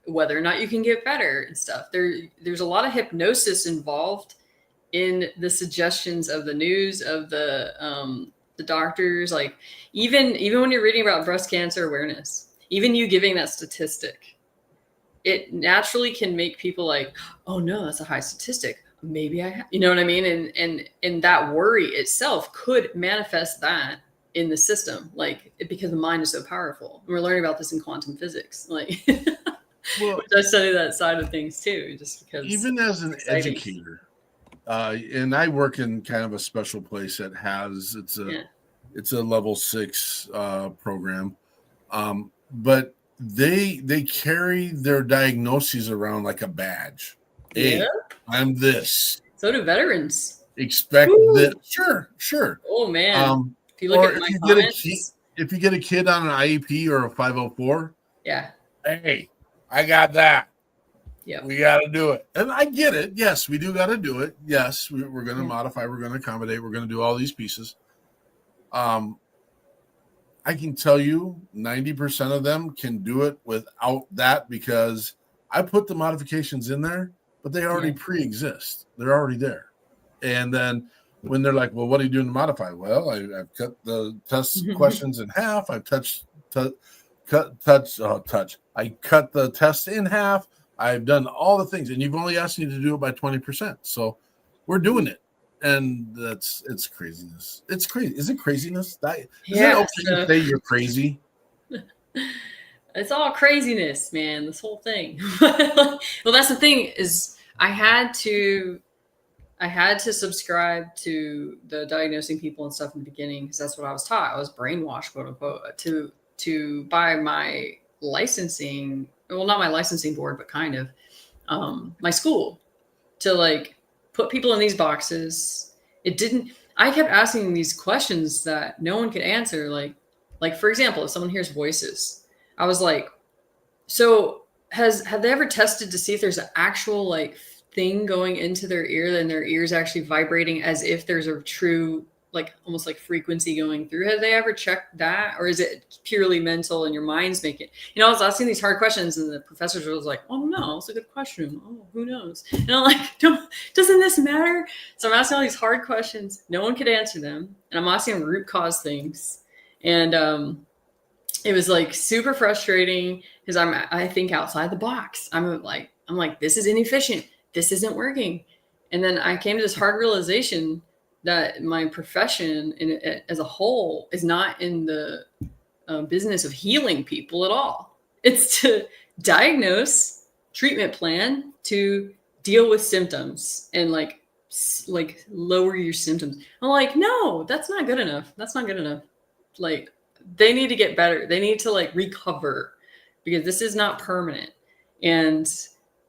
whether or not you can get better and stuff. There's a lot of hypnosis involved in the suggestions of the news, of the doctors. Like even when you're reading about breast cancer awareness, even you giving that statistic, it naturally can make people like, oh no, that's a high statistic. Maybe I have, you know what I mean? And that worry itself could manifest that in the system, like because the mind is so powerful. And we're learning about this in quantum physics. Like, well, I study that side of things too, just because. Even as an educator, and I work in kind of a special place that has it's a level 6 program, but they carry their diagnoses around like a badge. Hey, I'm this. So do veterans. Expect that. Sure. Oh man. If you look at my comments, if you get a kid on an IEP or a 504, hey, I got that. Yeah, we got to do it. And I get it. Yes, we do got to do it. Yes, we're going to modify. We're going to accommodate. We're going to do all these pieces. I can tell you 90% of them can do it without that, because I put the modifications in there, but they already pre-exist. They're already there. And then when they're like, well, what are you doing to modify? Well, I've cut the test questions in half. I've I cut the test in half. I've done all the things, and you've only asked me to do it by 20%. So we're doing it. And it's craziness. It's crazy. Is it craziness? Is it okay to say you're crazy? It's all craziness, man. This whole thing. Well, that's the thing is I had to subscribe to the diagnosing people and stuff in the beginning because that's what I was taught. I was brainwashed, quote unquote, to buy my licensing. Well, not my licensing board, but kind of my school to like put people in these boxes. It didn't. I kept asking these questions that no one could answer. Like for example, if someone hears voices. I was like, so have they ever tested to see if there's an actual like thing going into their ear and their ears actually vibrating as if there's a true, like almost like frequency going through? Have they ever checked that? Or is it purely mental and your mind's making it? You know, I was asking these hard questions and the professors was like, oh no, it's a good question. Oh, who knows? And I'm like, doesn't this matter? So I'm asking all these hard questions. No one could answer them. And I'm asking root cause things. And, it was like super frustrating because I think outside the box. I'm like, this is inefficient. This isn't working. And then I came to this hard realization that my profession as a whole is not in the business of healing people at all. It's to diagnose, treatment plan, to deal with symptoms and like lower your symptoms. I'm like, no, that's not good enough. That's not good enough. Like, they need to get better. They need to like recover because this is not permanent. And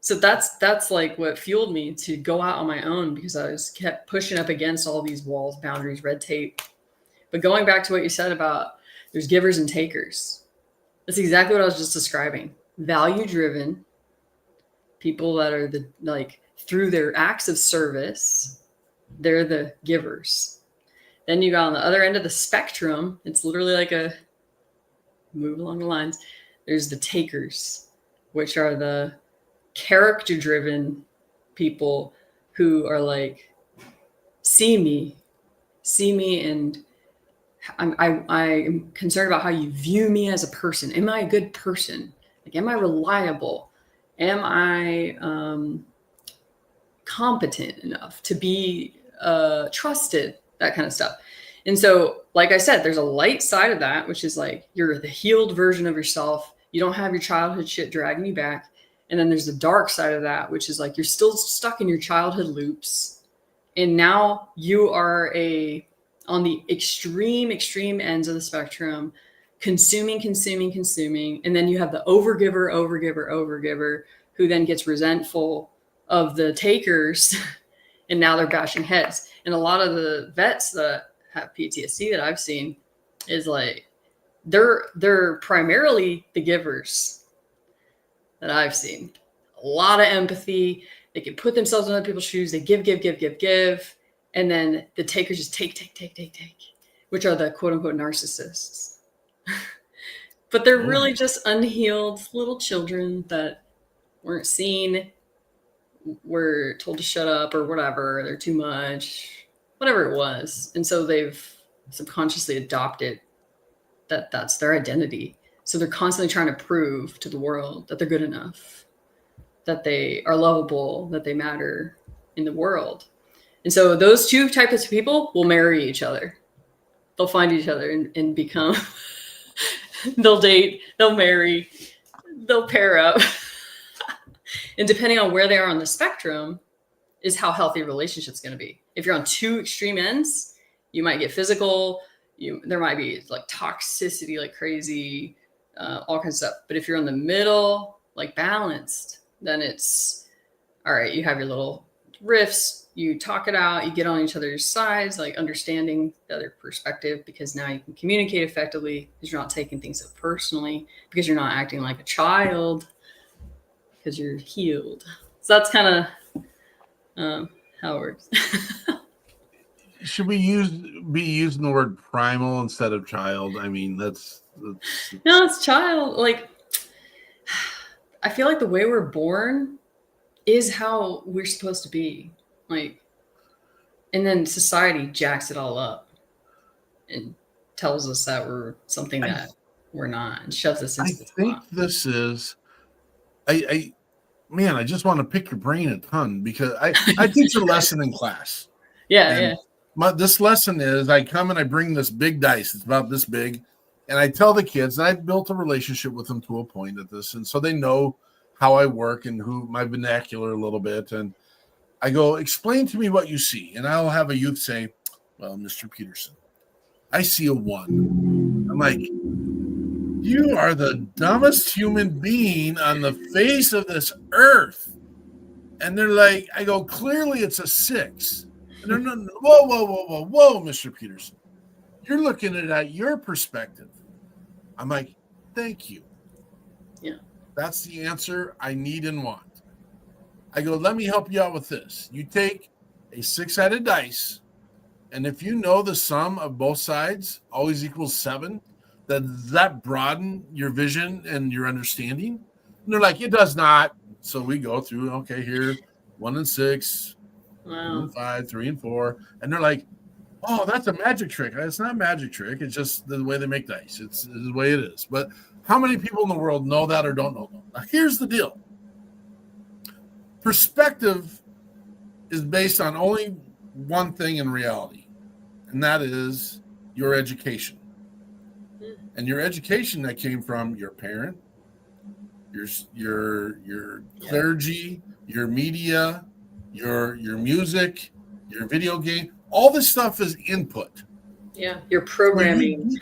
so that's like what fueled me to go out on my own because I kept pushing up against all these walls, boundaries, red tape. But going back to what you said about there's givers and takers. That's exactly what I was just describing. Value driven people that are the like through their acts of service, they're the givers. Then you got on the other end of the spectrum. It's literally like a move along the lines. There's the takers, which are the character-driven people who are like, see me, and I'm concerned about how you view me as a person. Am I a good person? Like, am I reliable? Am I competent enough to be trusted? That kind of stuff. And so, like I said, there's a light side of that, which is like you're the healed version of yourself. You don't have your childhood shit dragging you back. And then there's the dark side of that, which is like you're still stuck in your childhood loops. And now you are on the extreme ends of the spectrum, consuming. And then you have the overgiver, who then gets resentful of the takers. And now they're bashing heads. And a lot of the vets that have PTSD that I've seen is like, they're primarily the givers that I've seen. A lot of empathy. They can put themselves in other people's shoes. They give. And then the takers just take, which are the quote unquote narcissists. But they're really just unhealed little children that weren't seen, were told to shut up or whatever, they're too much, whatever it was. And so they've subconsciously adopted that that's their identity. So they're constantly trying to prove to the world that they're good enough, that they are lovable, that they matter in the world. And so those two types of people will marry each other. They'll find each other and become, they'll date, they'll marry, they'll pair up. And depending on where they are on the spectrum is how healthy a relationship's going to be. If you're on two extreme ends, you might get physical. There might be like toxicity, like crazy, all kinds of stuff. But if you're in the middle, like balanced, then it's all right. You have your little riffs, you talk it out, you get on each other's sides, like understanding the other perspective, because now you can communicate effectively because you're not taking things so personally, because you're not acting like a child, because you're healed. So that's kind of how it works. Should we be using the word primal instead of child? I mean, that's no, it's child. Like, I feel like the way we're born is how we're supposed to be. Like, and then society jacks it all up and tells us that we're something that we're not, and shoves us into this box. This is, I just want to pick your brain a ton, because I teach a lesson in class. Yeah. This lesson is, I come and I bring this big dice. It's about this big, And I tell the kids, and I've built a relationship with them to a point at this, and so they know how I work and who my vernacular a little bit. And I go, explain to me what you see. And I'll have a youth say, well, Mr. Peterson, I see a 1. I'm like, you are the dumbest human being on the face of this earth. And they're like, I go, clearly it's a 6. And they're no, whoa, Mr. Peterson. You're looking at it at your perspective. I'm like, thank you. Yeah. That's the answer I need and want. I go, let me help you out with this. You take a 6-sided dice, and if you know the sum of both sides always equals 7, does that broaden your vision and your understanding? And they're like, it does not. So we go through, okay, here, 1 and 6, Wow. 2 and 5, 3 and 4. And they're like, oh, that's a magic trick. It's not a magic trick. It's just the way they make dice. It's the way it is. But how many people in the world know that or don't know that? Now, here's the deal. Perspective is based on only one thing in reality, and that is your education. And your education that came from your parent, your clergy, your media, your music, your video game. All this stuff is input. Yeah, your programming.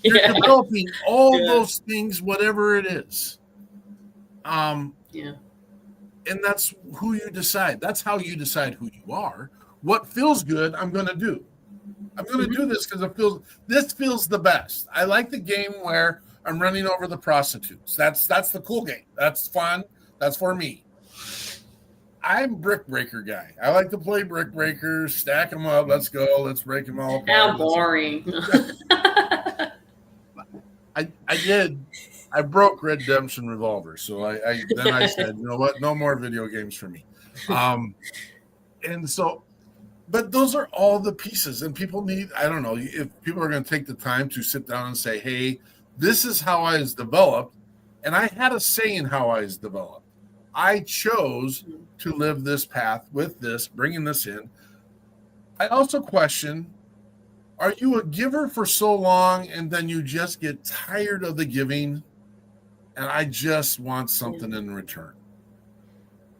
You're developing all those things, whatever it is. And that's who you decide. That's how you decide who you are. What feels good, I'm going to do. I'm going to do this because this feels the best. I like the game where I'm running over the prostitutes. That's the cool game. That's fun. That's for me. I'm brick breaker guy. I like to play brick breakers, stack them up. Let's go. Let's break them all apart. How boring. I did. I broke Red Redemption Revolver. So I said, you know what? No more video games for me. And so, but those are all the pieces. And people need, I don't know, if people are going to take the time to sit down and say, hey, this is how I was developed. And I had a say in how I was developed. I chose to live this path with this, bringing this in. I also question, are you a giver for so long and then you just get tired of the giving and I just want something in return?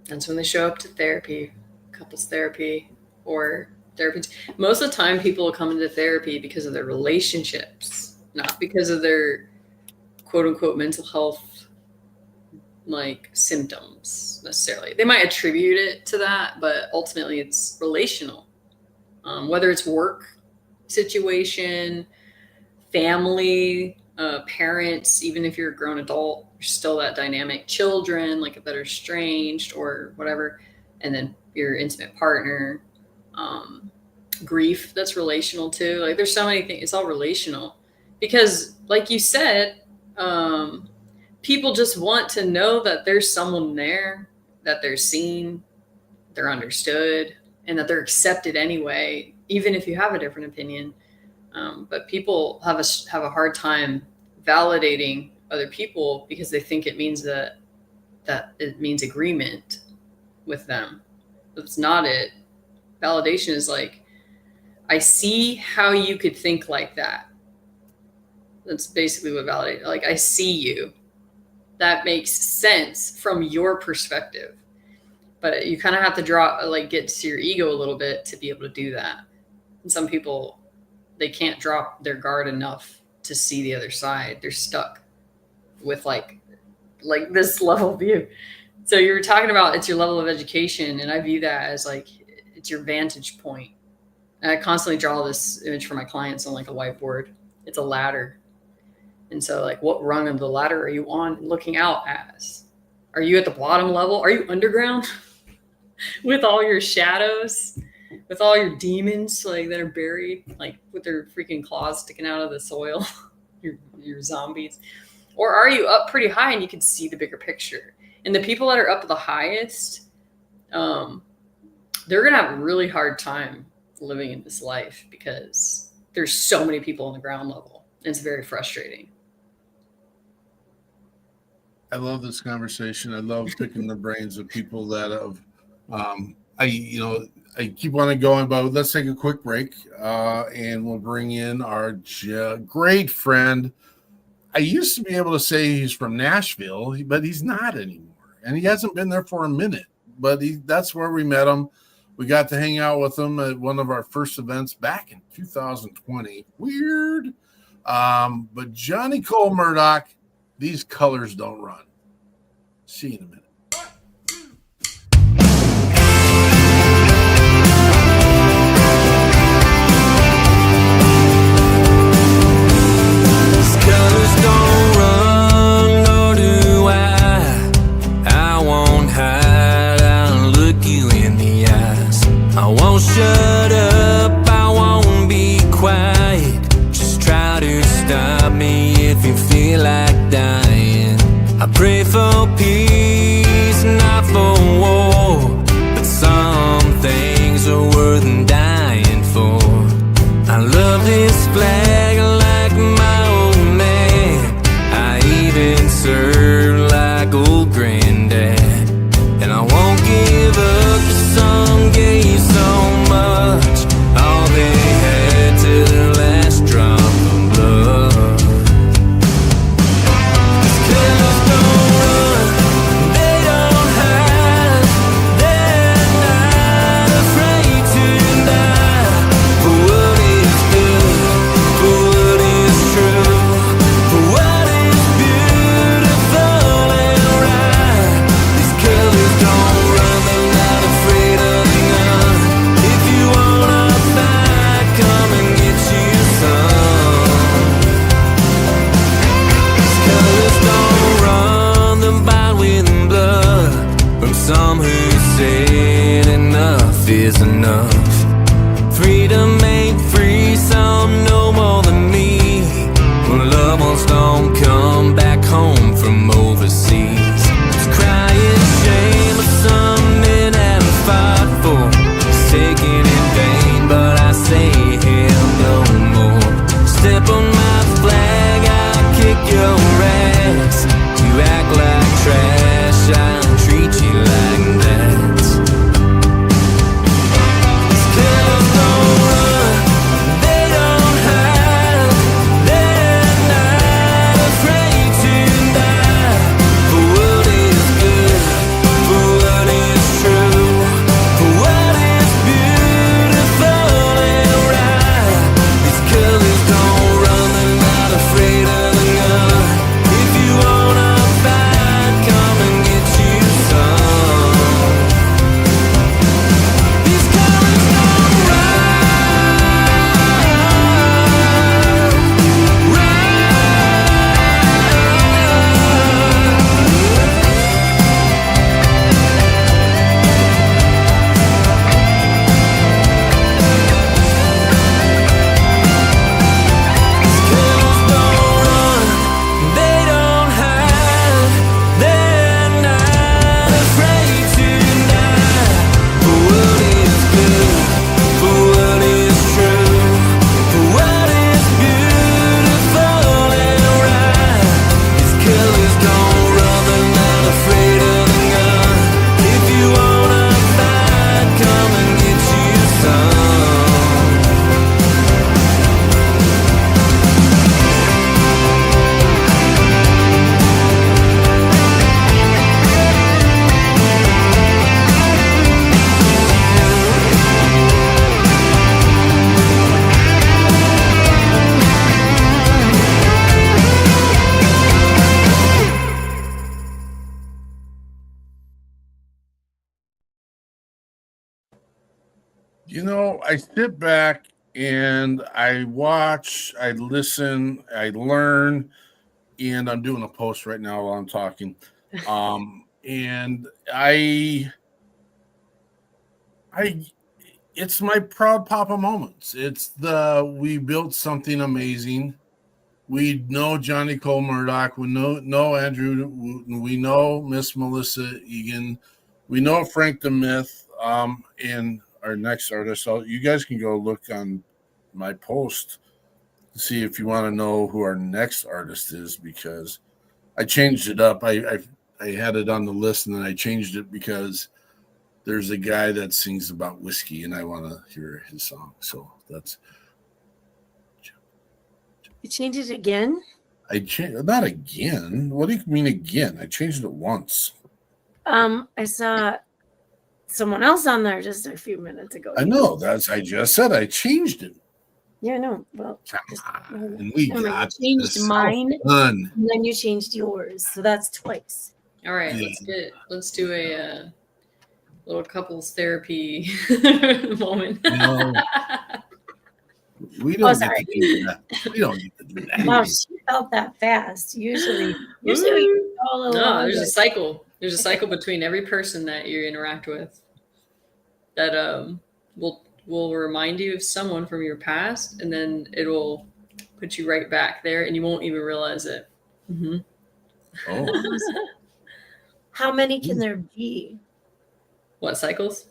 That's when they show up to therapy, couples therapy, or therapy. Most of the time people will come into therapy because of their relationships, not because of their quote unquote mental health like symptoms necessarily. They might attribute it to that, but ultimately it's relational. Whether it's work situation, family, parents, even if you're a grown adult, you're still that dynamic. Children, like that are estranged or whatever, and then your intimate partner, grief, that's relational too. Like there's so many things. It's all relational because, like you said, people just want to know that there's someone there, that they're seen, they're understood, and that they're accepted anyway, even if you have a different opinion. But people have a hard time validating other people because they think it means that it means agreement with them. That's not it. Validation is like, I see how you could think like that. That's basically what validate. Like, I see you. That makes sense from your perspective. But you kind of have to get to your ego a little bit to be able to do that. And some people, they can't drop their guard enough to see the other side. They're stuck with like this level view. So you were talking about it's your level of education, and I view that as like it's your vantage point. And I constantly draw this image for my clients on like a whiteboard. It's a ladder. And so like, what rung of the ladder are you on looking out as? Are you at the bottom level? Are you underground with all your shadows, with all your demons like that are buried, like with their freaking claws sticking out of the soil, your zombies? Or are you up pretty high and you can see the bigger picture? And the people that are up the highest, they're going to have a really hard time living in this life because there's so many people on the ground level. And it's very frustrating. I love this conversation. I love picking the brains of people that have I keep on going, but let's take a quick break, and we'll bring in our great friend. I used to be able to say he's from Nashville, but he's not anymore, and he hasn't been there for a minute. But that's where we met him. We got to hang out with him at one of our first events back in 2020. Weird. But Johnny Cole Murdoch, these colors don't run. See you in a minute. Colors don't run, nor do I won't hide, I'll look you in the eyes. I won't shut up, I won't be quiet. Just try to stop me if you feel like dying. I pray for peace, not for war, but some things are worth dying for. I love this flag like my old man. I even serve like old granddad. And I won't give up, 'cause some gave so much, all they had to the last drop of blood. These colors don't run, they don't hide, they're not afraid to die. For what is good, for what is true, for what is beautiful and right. These colors don't run, they're not afraid of the gun. If you wanna fight, come and get you some. These colors don't run, they're bought with blood, from some who said enough is enough. Freedom ain't free, some know more than me. When loved ones don't come back home from overseas, it's crying shame, but some men haven't fought for. It's taken in vain, but I say hell no more. Step on my flag, I'll kick your ass. You act like trash, I'll treat you like that. These colors don't run, they don't hide, they're not afraid to die. For what is good, for what is true, for what is beautiful and right. These colors don't run, they're not afraid of the gun. If you wanna fight, come and get you some. These colors don't they don't hide, they're not afraid to die. For what is good, for what is true, for what is beautiful and right. These colors don't run, they're not afraid of the gun. If you wanna fight, come and get you some. I sit back and I watch, I listen, I learn, and I'm doing a post right now while I'm talking. And it's my proud papa moments. It's we built something amazing. We know Johnny Cole Murdoch. We know Andrew. We know Miss Melissa Egan. We know Frank the Myth. And our next artist. So you guys can go look on my post to see if you want to know who our next artist is, because I changed it up. I had it on the list and then I changed it because there's a guy that sings about whiskey, and I want to hear his song. So that's. You changed it again? I changed not again. What do you mean again? I changed it once. I saw someone else on there just a few minutes ago. I know. I just said I changed it. Yeah, no. Well, And we got you changed mine, done. and then you changed yours. So that's twice. All right, let's do a little couples therapy moment. No, we don't get to do that. We don't get to do that. Wow, she felt that fast. Usually we go a little No, longer. there's a cycle. There's a cycle between every person that you interact with that will remind you of someone from your past, and then it will put you right back there, and you won't even realize it. Mm-hmm. Oh. How many can there be? What, cycles?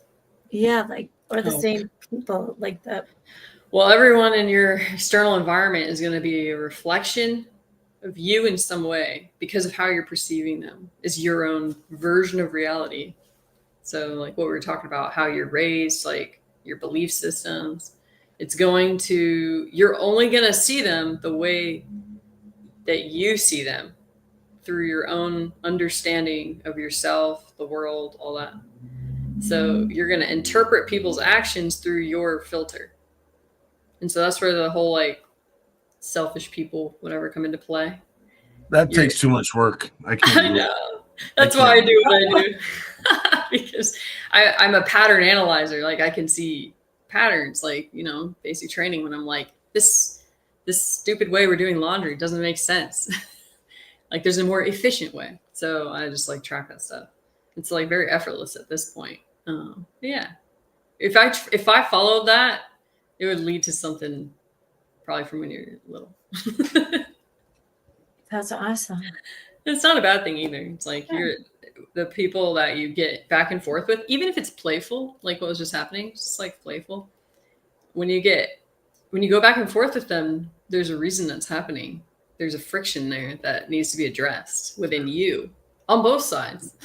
Yeah, or the same people like that. Well, everyone in your external environment is going to be a reflection of you in some way because of how you're perceiving them. Is your own version of reality. So like what we were talking about, how you're raised, like your belief systems, you're only going to see them the way that you see them through your own understanding of yourself, the world, all that. So you're going to interpret people's actions through your filter. And so that's where the whole like selfish people, whatever, come into play. That takes too much work. I can't do it. That's why I do what I do. Because I'm a pattern analyzer. Like I can see patterns, like, basic training when I'm like, this stupid way we're doing laundry doesn't make sense. Like there's a more efficient way. So I just like track that stuff. It's like very effortless at this point. Yeah. If I followed that, it would lead to something probably from when you're little. That's awesome. It's not a bad thing either. It's like you're the people that you get back and forth with, even if it's playful, like what was just happening, just like playful. When you go back and forth with them, there's a reason that's happening. There's a friction there that needs to be addressed within you on both sides.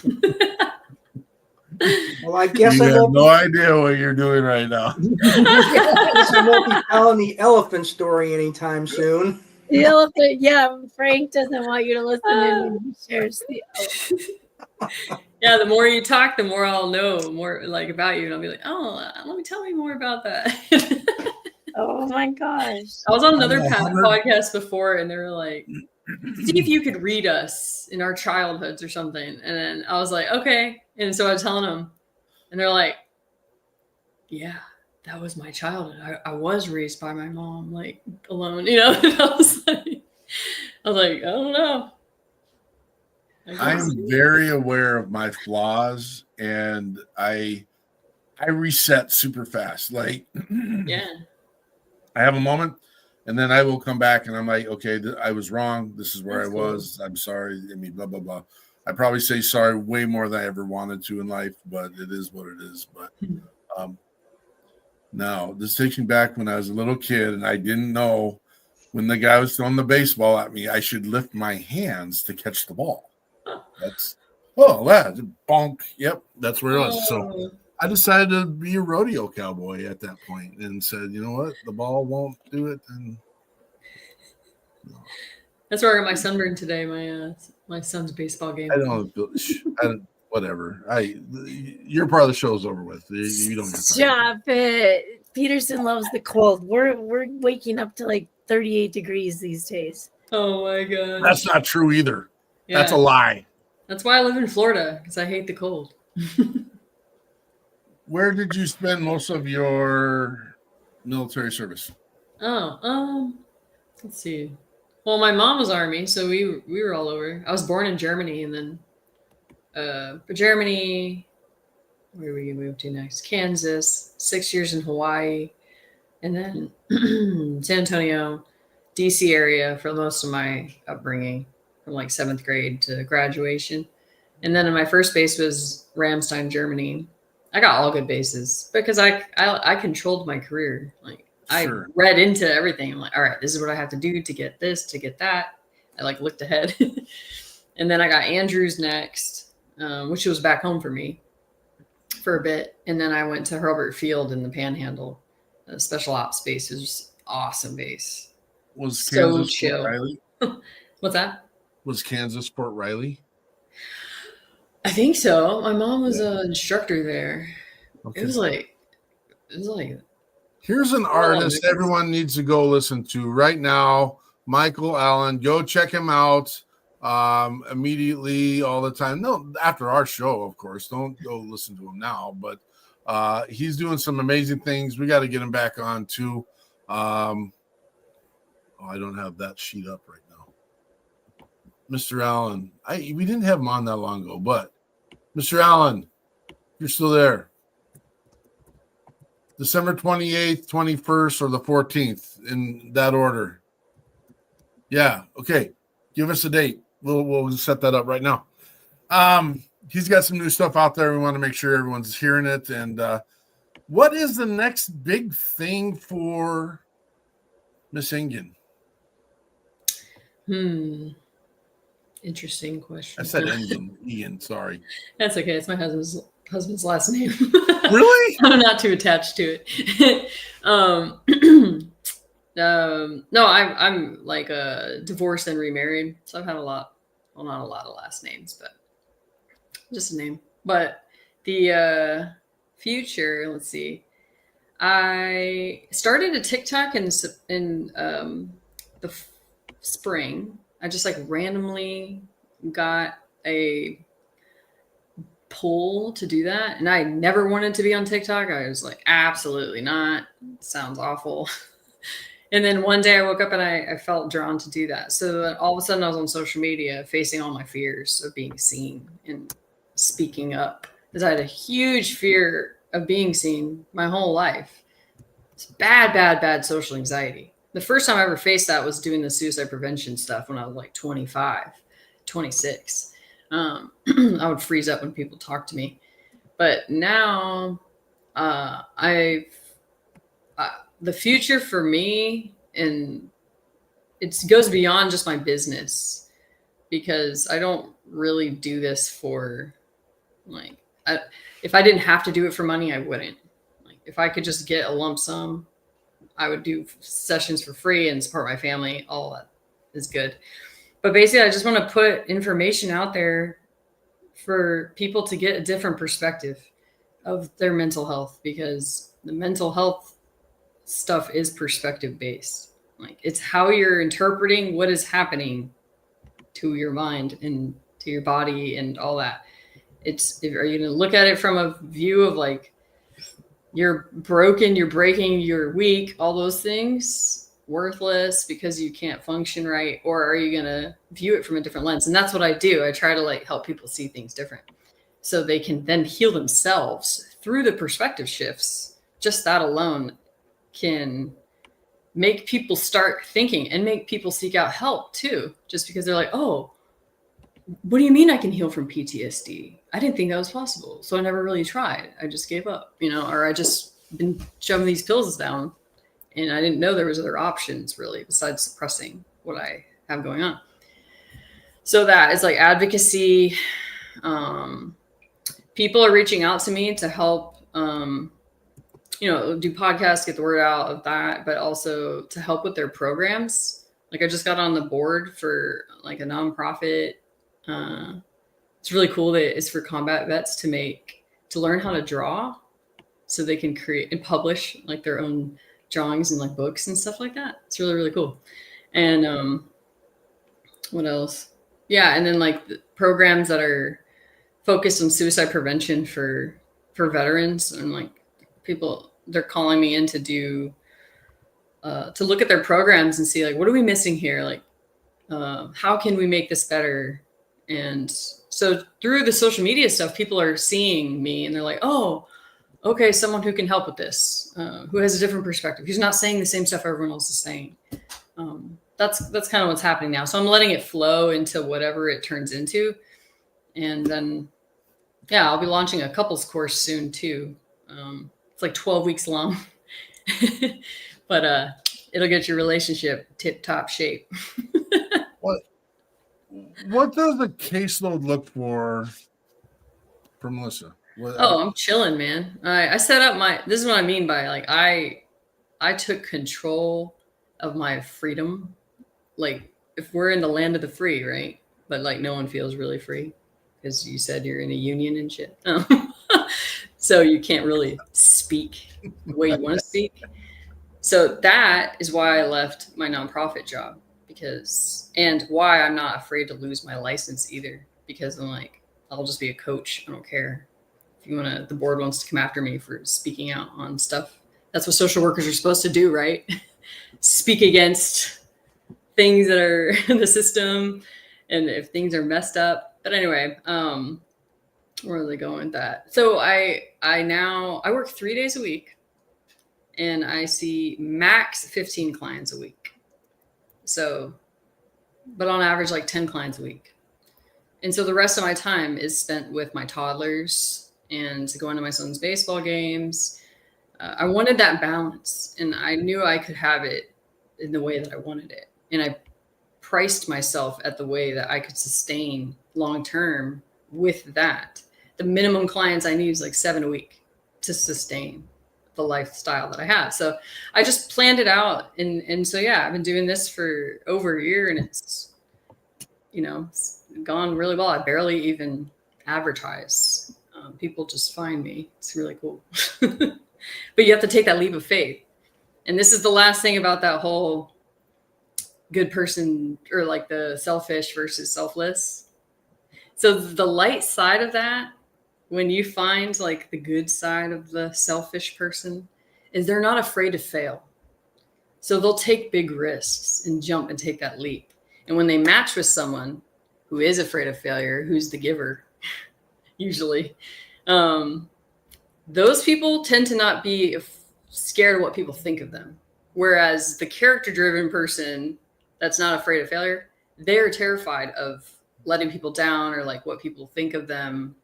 Well, I guess you I have won't no idea what you're doing right now. I guess I won't be telling the elephant story anytime soon. The elephant, yeah. Frank doesn't want you to listen in when he shares the elephant. Yeah, the more you talk, the more I'll know more like about you, and I'll be like, oh, tell me more about that. Oh my gosh! I was on another podcast before, and they were like, see if you could read us in our childhoods or something. And then I was like, okay. And so I was telling them, and they're like, yeah, that was my childhood. I was raised by my mom, like alone, And I was like, I don't know. I'm very aware of my flaws, and I reset super fast. Like, yeah, I have a moment, and then I will come back, and I'm like, okay, I was wrong. This is where That's I was. Cool. I'm sorry. I mean, blah blah blah. I probably say sorry way more than I ever wanted to in life, but it is what it is. But now this takes me back when I was a little kid, and I didn't know when the guy was throwing the baseball at me, I should lift my hands to catch the ball. That's bonk. Yep, that's where it was. So I decided to be a rodeo cowboy at that point and said, you know what, the ball won't do it. And that's where I got my sunburn today. My son's baseball game. Whatever. Your part of the show's over with. You don't get Stop it. Peterson loves the cold. We're waking up to like 38 degrees these days. Oh my god. That's not true either. Yeah. That's a lie. That's why I live in Florida, because I hate the cold. Where did you spend most of your military service? Oh, let's see. Well, my mom was Army, so we were all over. I was born in Germany, and then for Germany, where we moved to next? Kansas, 6 years in Hawaii, and then San Antonio, DC area for most of my upbringing, from like 7th grade to graduation. And then my first base was Ramstein, Germany. I got all good bases because I controlled my career. Like I read into everything. I'm like, all right, this is what I have to do to get this, to get that. I like looked ahead. And then I got Andrews next, which was back home for me. for a bit. And then I went to Herbert Field in the Panhandle, a special ops base. It was just awesome base. Was So Kansas chill. Fort Riley? What's that? Was Kansas Fort Riley? I think so. My mom was an instructor there. Okay. It was like Here's an artist everyone needs to go listen to right now. Michael Allen. Go check him out immediately, all the time. No, after our show, of course. Don't go listen to him now. But he's doing some amazing things. We got to get him back on too. I don't have that sheet up right now. Mr. Allen. We didn't have him on that long ago, but Mr. Allen, you're still there. December 28th, 21st, or the 14th, in that order. Yeah, okay. Give us a date. We'll set that up right now. He's got some new stuff out there. We want to make sure everyone's hearing it. And what is the next big thing for Miss Egan? Interesting question. I said Egan, sorry. That's okay. It's my husband's last name. Really? I'm not too attached to it. No, I'm like divorced and remarried, so I've had not a lot of last names, but just a name. But the future, let's see. I started a TikTok in the spring. I just like randomly got a pull to do that, and I never wanted to be on TikTok. I was like, absolutely not. It sounds awful. And then one day I woke up and I felt drawn to do that. So all of a sudden I was on social media facing all my fears of being seen and speaking up, because I had a huge fear of being seen my whole life. It's bad social anxiety. The first time I ever faced that was doing the suicide prevention stuff when I was like 25, 26. I would freeze up when people talk to me. But now the future for me, and it goes beyond just my business, because I don't really do this for if I didn't have to do it for money, I wouldn't. Like if I could just get a lump sum, I would do sessions for free and support my family. All that is good. But basically, I just want to put information out there for people to get a different perspective of their mental health, because the mental health stuff is perspective based. Like it's how you're interpreting what is happening to your mind and to your body and all that. Are you going to look at it from a view of like, you're broken, you're breaking, you're weak, all those things, worthless because you can't function right? Or are you going to view it from a different lens? And that's what I do. I try to like help people see things different so they can then heal themselves through the perspective shifts. Just that alone can make people start thinking and make people seek out help too, just because they're like, oh, what do you mean I can heal from PTSD? I didn't think that was possible. So I never really tried. I just gave up, or I just been shoving these pills down and I didn't know there was other options really besides suppressing what I have going on. So that is like advocacy. People are reaching out to me to help, do podcasts, get the word out of that, but also to help with their programs. Like I just got on the board for like a nonprofit. It's really cool that it's for combat vets to learn how to draw so they can create and publish like their own drawings and like books and stuff like that. It's really, really cool. And what else? Yeah. And then like the programs that are focused on suicide prevention for veterans, and like people, they're calling me in to do to look at their programs and see like, what are we missing here? Like how can we make this better? And so through the social media stuff, people are seeing me and they're like, oh, okay, someone who can help with this, who has a different perspective, who's not saying the same stuff everyone else is saying. That's kind of what's happening now. So I'm letting it flow into whatever it turns into. And then, yeah, I'll be launching a couples course soon too. It's like 12 weeks long, but it'll get your relationship tip-top shape. What does the caseload look for Melissa? Oh, I'm chilling, man. I set up this is what I mean by like, I took control of my freedom. Like if we're in the land of the free, right? But like no one feels really free because you said you're in a union and shit. So you can't really speak the way you want to speak. So that is why I left my nonprofit job and why I'm not afraid to lose my license either, because I'm like, I'll just be a coach. I don't care. If the board wants to come after me for speaking out on stuff. That's what social workers are supposed to do, right? Speak against things that are in the system and if things are messed up. But anyway, where are they going with that? So I work 3 days a week and I see max 15 clients a week. So, but on average, like 10 clients a week. And so the rest of my time is spent with my toddlers and going to my son's baseball games. I wanted that balance and I knew I could have it in the way that I wanted it. And I priced myself at the way that I could sustain long-term with that. The minimum clients I need is like 7 a week to sustain the lifestyle that I have. So I just planned it out. And so, yeah, I've been doing this for over a year and it's gone really well. I barely even advertise. People just find me. It's really cool. But you have to take that leap of faith. And this is the last thing about that whole good person or like the selfish versus selfless. So the light side of that, when you find like the good side of the selfish person, is they're not afraid to fail. So they'll take big risks and jump and take that leap. And when they match with someone who is afraid of failure, who's the giver, usually, those people tend to not be scared of what people think of them. Whereas the character-driven person that's not afraid of failure, they're terrified of letting people down or like what people think of them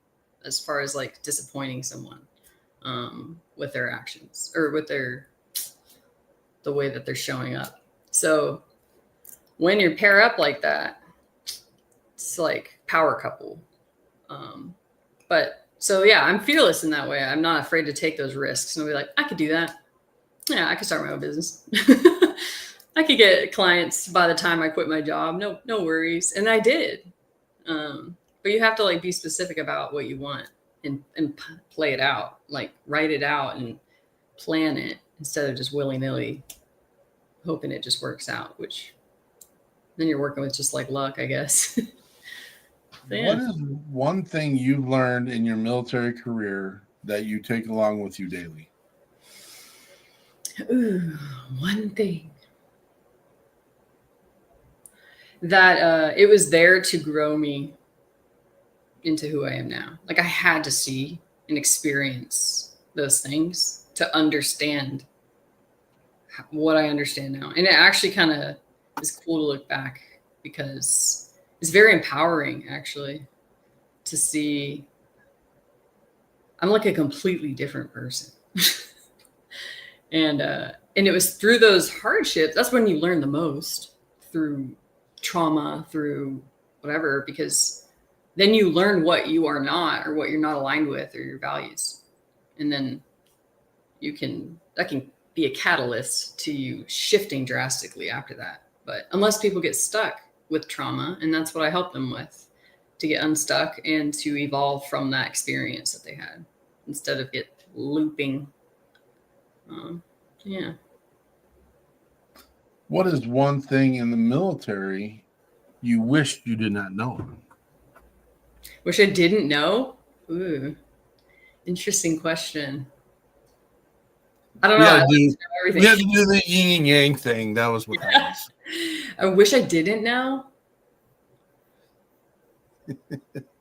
as far as like disappointing someone with their actions or with the way that they're showing up. So when you pair up like that, it's like power couple. But so, yeah, I'm fearless in that way. I'm not afraid to take those risks. And I'll be like, I could do that. Yeah, I could start my own business. I could get clients by the time I quit my job. No worries. And I did. But you have to like be specific about what you want and play it out, like write it out and plan it instead of just willy-nilly hoping it just works out, which then you're working with just like luck, I guess. Yeah. What is one thing you've learned in your military career that you take along with you daily? Ooh, one thing. That it was there to grow me into who I am now. Like I had to see and experience those things to understand what I understand now. And it actually kind of is cool to look back because it's very empowering actually to see I'm like a completely different person. And it was through those hardships, that's when you learn the most, through trauma, through whatever, because then you learn what you are not or what you're not aligned with or your values. And then that can be a catalyst to you shifting drastically after that. But unless people get stuck with trauma, and that's what I help them with, to get unstuck and to evolve from that experience that they had instead of get looping. Yeah. What is one thing in the military you wished you did not know? Wish I didn't know? Ooh, interesting question. I don't know. We had to do the yin and yang thing. That was what that was. I wish I didn't know.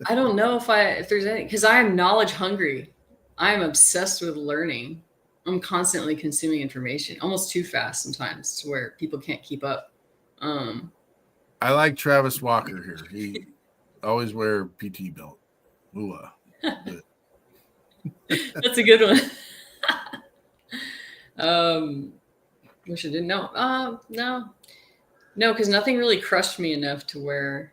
I don't know if there's any, because I am knowledge hungry. I am obsessed with learning. I'm constantly consuming information, almost too fast sometimes to where people can't keep up. I like Travis Walker here. He always wear a PT belt. Ooh, That's a good one. Wish I didn't know. No, because nothing really crushed me enough to where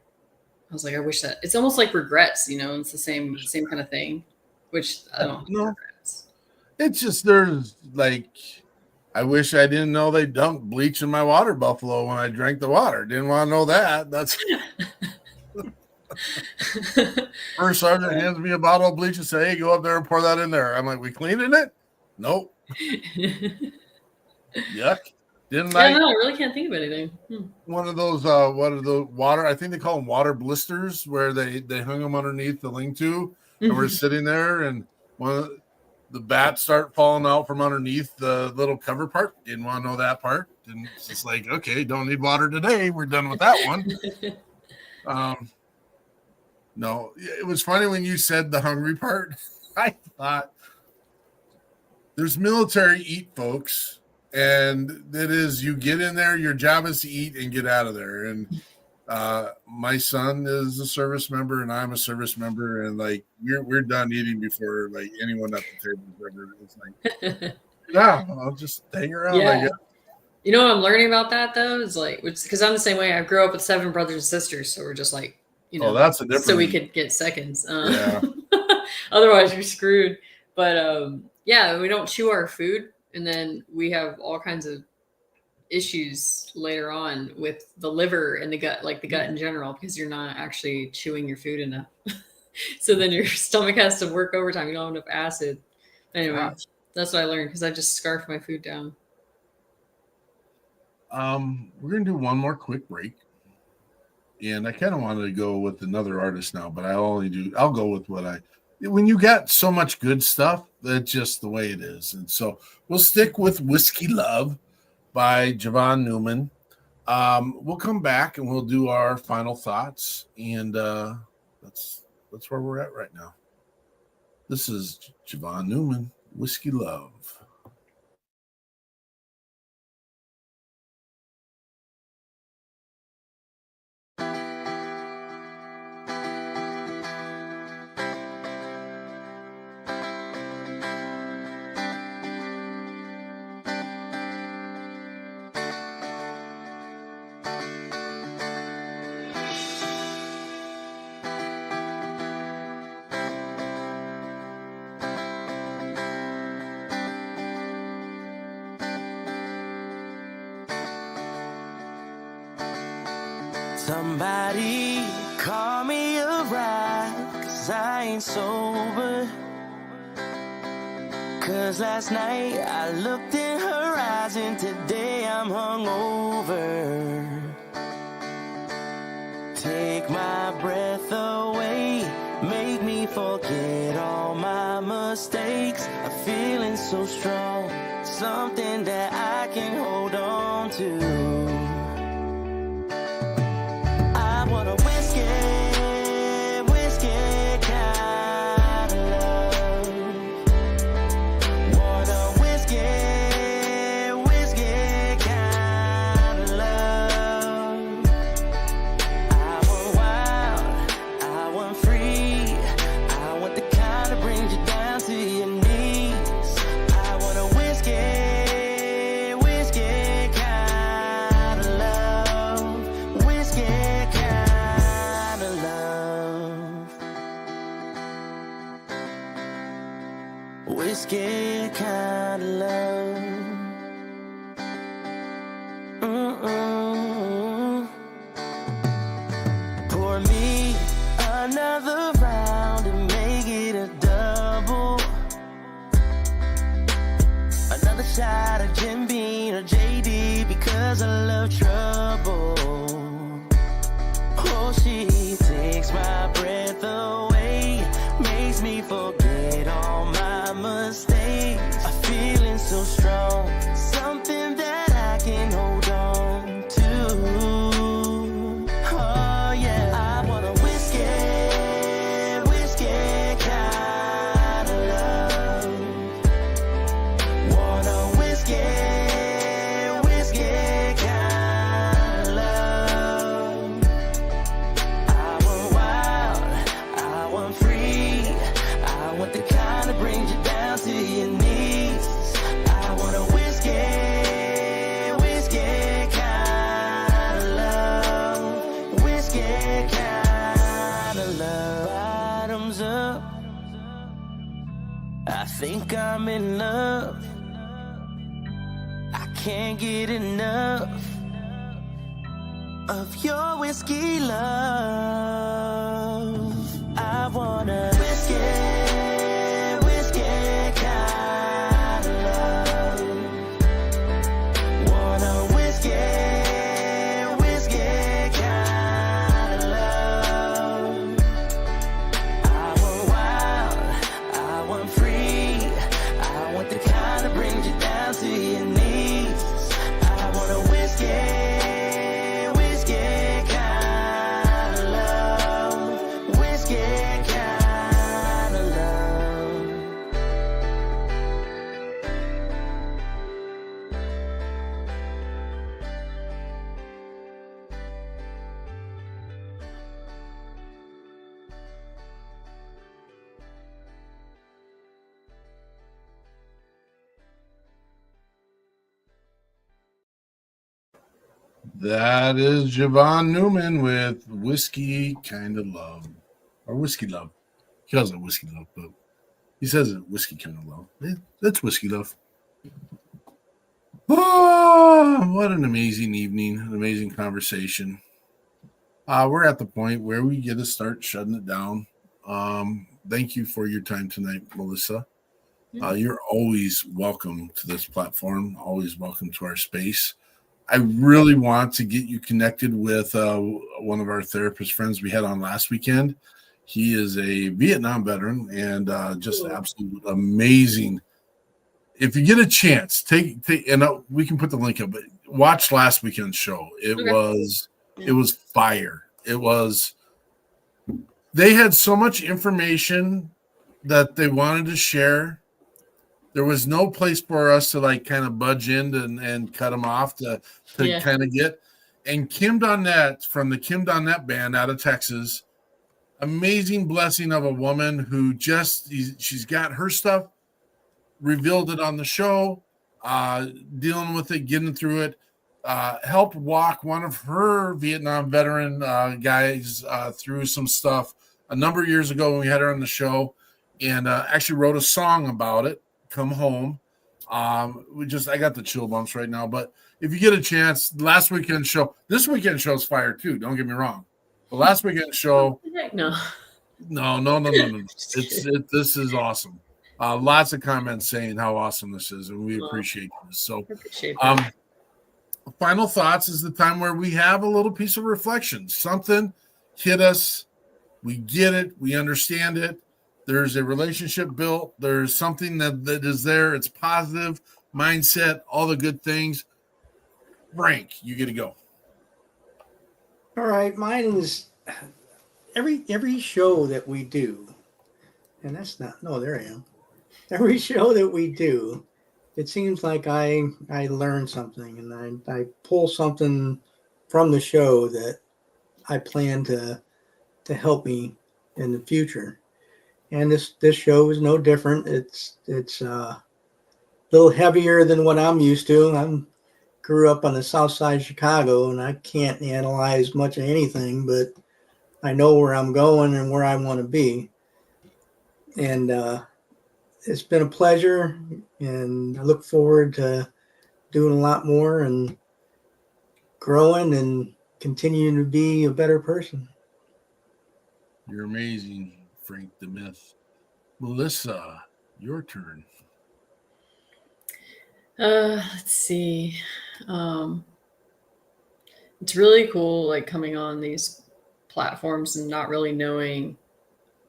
I was like, I wish that. It's almost like regrets, it's the same kind of thing. which I don't No. know. It's just there's like, I wish I didn't know they dumped bleach in my water buffalo when I drank the water. Didn't want to know that. That's first sergeant hands me a bottle of bleach and say, "Hey, go up there and pour that in there." I'm like, "We cleaning it?" Nope. Yuck. Didn't I really can't think of anything. One of those what are the water, I think they call them water blisters, where they hung them underneath the lean-to, and we're sitting there, and one of the bats start falling out from underneath the little cover part. Didn't want to know that part. And it's just like, okay, don't need water today. We're done with that one. No, it was funny when you said the hungry part. I thought there's military eat, folks. And that is, you get in there, your job is to eat and get out of there. And my son is a service member, and I'm a service member, and like we're done eating before like anyone at the table is ever. It's like, yeah, I'll just hang around. Yeah. I guess. You know what I'm learning about that though is like, because I'm the same way. I grew up with 7 brothers and sisters, so we're just like, you know, that's a different. So we could get seconds. Yeah. Otherwise, you're screwed. But yeah, we don't chew our food. And then we have all kinds of issues later on with the liver and the gut, like the gut in general, because you're not actually chewing your food enough. So then your stomach has to work overtime. You don't have enough acid. Anyway, that's what I learned because I just scarfed my food down. We're going to do one more quick break. And I kind of wanted to go with another artist now, but I'll go with when you got so much good stuff, that's just the way it is. And so we'll stick with Whiskey Love by Javon Newman. We'll come back and we'll do our final thoughts. And that's where we're at right now. This is Javon Newman, Whiskey Love. Somebody call me a ride, 'cause I ain't sober. 'Cause last night I looked in her eyes and today I'm hungover. Take my breath away, make me forget all my mistakes. A feeling so strong, something that I can hold on to. I want a whiskey kind of love. Want a whiskey kind of love. I want wild, I want free. I want the kind that brings you down to your knees. I want a whiskey kind of love. Whiskey kind of love. Whiskey kind of love. Pour me another round and make it a double. Another shot of Jim Beam or JD because I love trouble. Oh, she takes my breath away, makes me forget all my mistakes. A feeling so strong, something that I can hold on to. Oh yeah, I want a whiskey kind of love. Want a whiskey kind of love. I want wild, I want free. I want the kind that brings you down to your knees. I want a whiskey kind of love. Whiskey kind of love. Bottoms up, I think I'm in love. I can't get enough of your whiskey love. I wanna whiskey kind of love. Wanna whiskey kind of love. I want wild, I want free, I want the kind that brings you down to your knees. I want a whiskey kind of love. Whiskey kind of love. That is Javon Newman with Whiskey Kind of Love. Or Whiskey Love. He calls it Whiskey Love, but he says it Whiskey Kind of Love. That's Whiskey Love. Oh, what an amazing evening, an amazing conversation. We're at the point where we get to start shutting it down. Thank you for your time tonight, Melissa. You're always welcome to this platform, always welcome to our space. I really want to get you connected with one of our therapist friends we had on last weekend. He is a Vietnam veteran and just absolute amazing. If you get a chance, take and we can put the link up, but watch last weekend's show. It was fire. They had so much information that they wanted to share. There was no place for us to like kind of budge in and cut them off to kind of get. And Kim Donnett from the Kim Donnett band out of Texas, amazing blessing of a woman who she's got her stuff, revealed it on the show, dealing with it, getting through it, helped walk one of her Vietnam veteran guys through some stuff a number of years ago when we had her on the show, and actually wrote a song about it. Come home. I got the chill bumps right now, but if you get a chance, this weekend show's fire too. Don't get me wrong. The last weekend show, No. This is awesome. Lots of comments saying how awesome this is, and we appreciate this. So, final thoughts is the time where we have a little piece of reflection. Something hit us. We get it. We understand it. There's a relationship built. There's something that is there. It's positive mindset, all the good things. Frank, you get to go. All right, mine is every show that we do, and there I am. Every show that we do, it seems like I learn something and I pull something from the show that I plan to help me in the future. And this show is no different. It's a little heavier than what I'm used to. I grew up on the south side of Chicago, and I can't analyze much of anything, but I know where I'm going and where I want to be. And it's been a pleasure, and I look forward to doing a lot more and growing and continuing to be a better person. You're amazing, Frank the Myth. Melissa, your turn. Let's see. It's really cool, like coming on these platforms and not really knowing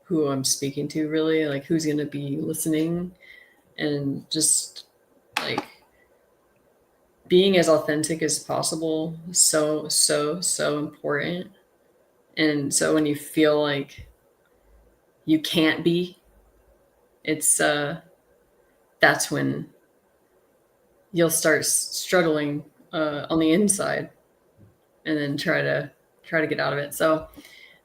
who I'm speaking to, really, like who's going to be listening, and just like being as authentic as possible. So important. And so when you feel like you can't be, it's that's when you'll start struggling on the inside, and then try to get out of it. So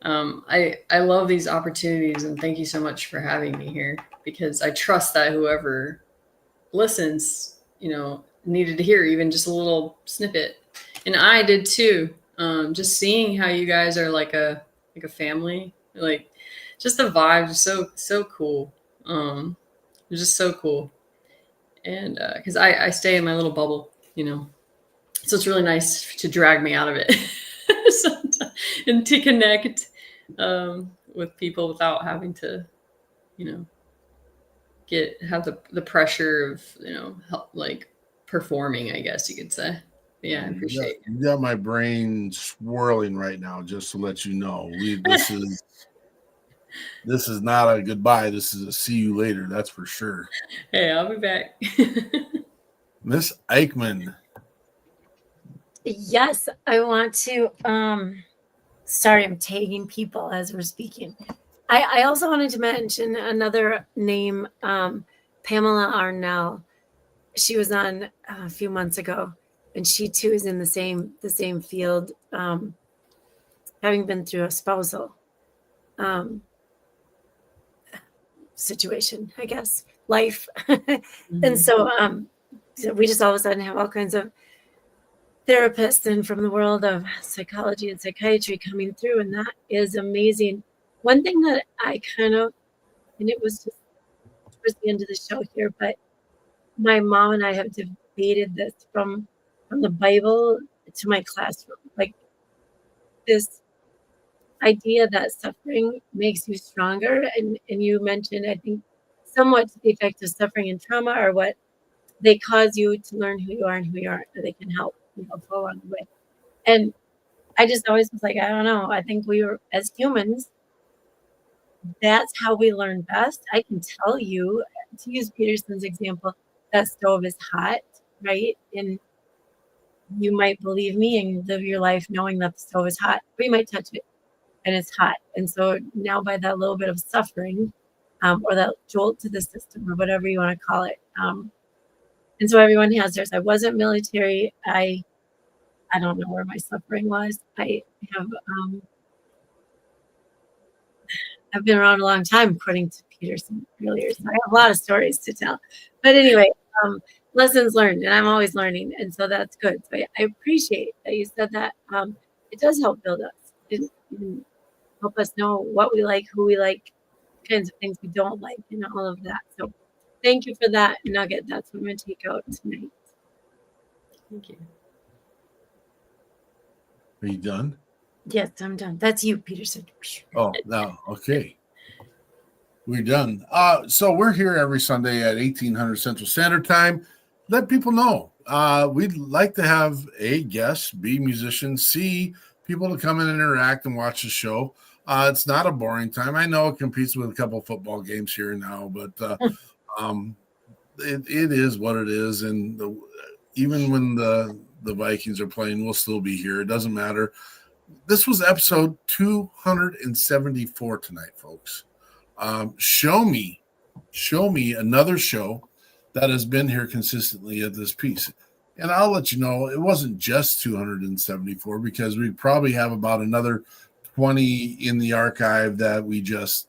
I love these opportunities, and thank you so much for having me here, because I trust that whoever listens, needed to hear even just a little snippet, and I did too. Just seeing how you guys are like a family, like just the vibe is so cool. was just so cool. And because I stay in my little bubble, you know, so it's really nice to drag me out of it and to connect with people without having to, you know, have the pressure of, you know, like performing, I guess you could say. Yeah, I appreciate it. You got my brain swirling right now, just to let you know. This is not a goodbye. This is a see you later. That's for sure. Hey, I'll be back. Miss Eichmann. Yes, I want to. Sorry, I'm tagging people as we're speaking. I also wanted to mention another name, Pamela Arnell. She was on a few months ago, and she too is in the same field, having been through a spousal situation, I guess, life. And so we just all of a sudden have all kinds of therapists and from the world of psychology and psychiatry coming through, and that is amazing. One thing that I kind of, and it was just towards the end of the show here, but my mom and I have debated this from the Bible to my classroom, like this idea that suffering makes you stronger. And you mentioned, I think, somewhat to the effect of suffering and trauma are what they cause you to learn who you are and who you aren't, or they can help flow on the way. And I just always was like, I don't know. I think we were, as humans, that's how we learn best. I can tell you, to use Peterson's example, that stove is hot, right? And you might believe me and live your life knowing that the stove is hot, but you might touch it and it's hot. And so now by that little bit of suffering, or that jolt to the system, or whatever you want to call it. And so everyone has theirs. I wasn't military. I don't know where my suffering was. I have I've been around a long time, according to Peterson earlier. So I have a lot of stories to tell. But anyway, lessons learned, and I'm always learning, and so that's good. So I appreciate that you said that. It does help build us, and help us know what we like, who we like, kinds of things we don't like, and all of that. So thank you for that nugget. That's what I'm going to take out tonight. Thank you. Are you done? Yes, I'm done. That's you, Peterson. Oh, no. Okay. We're done. So we're here every Sunday at 1800 Central Standard Time. Let people know. We'd like to have A, guests, B, musicians, C, people to come in and interact and watch the show. It's not a boring time. I know it competes with a couple of football games here and now, but it is what it is. And even when the Vikings are playing, we'll still be here. It doesn't matter. This was episode 274 tonight, folks. Show me another show that has been here consistently at this piece. And I'll let you know, it wasn't just 274, because we probably have about another 20 in the archive that we just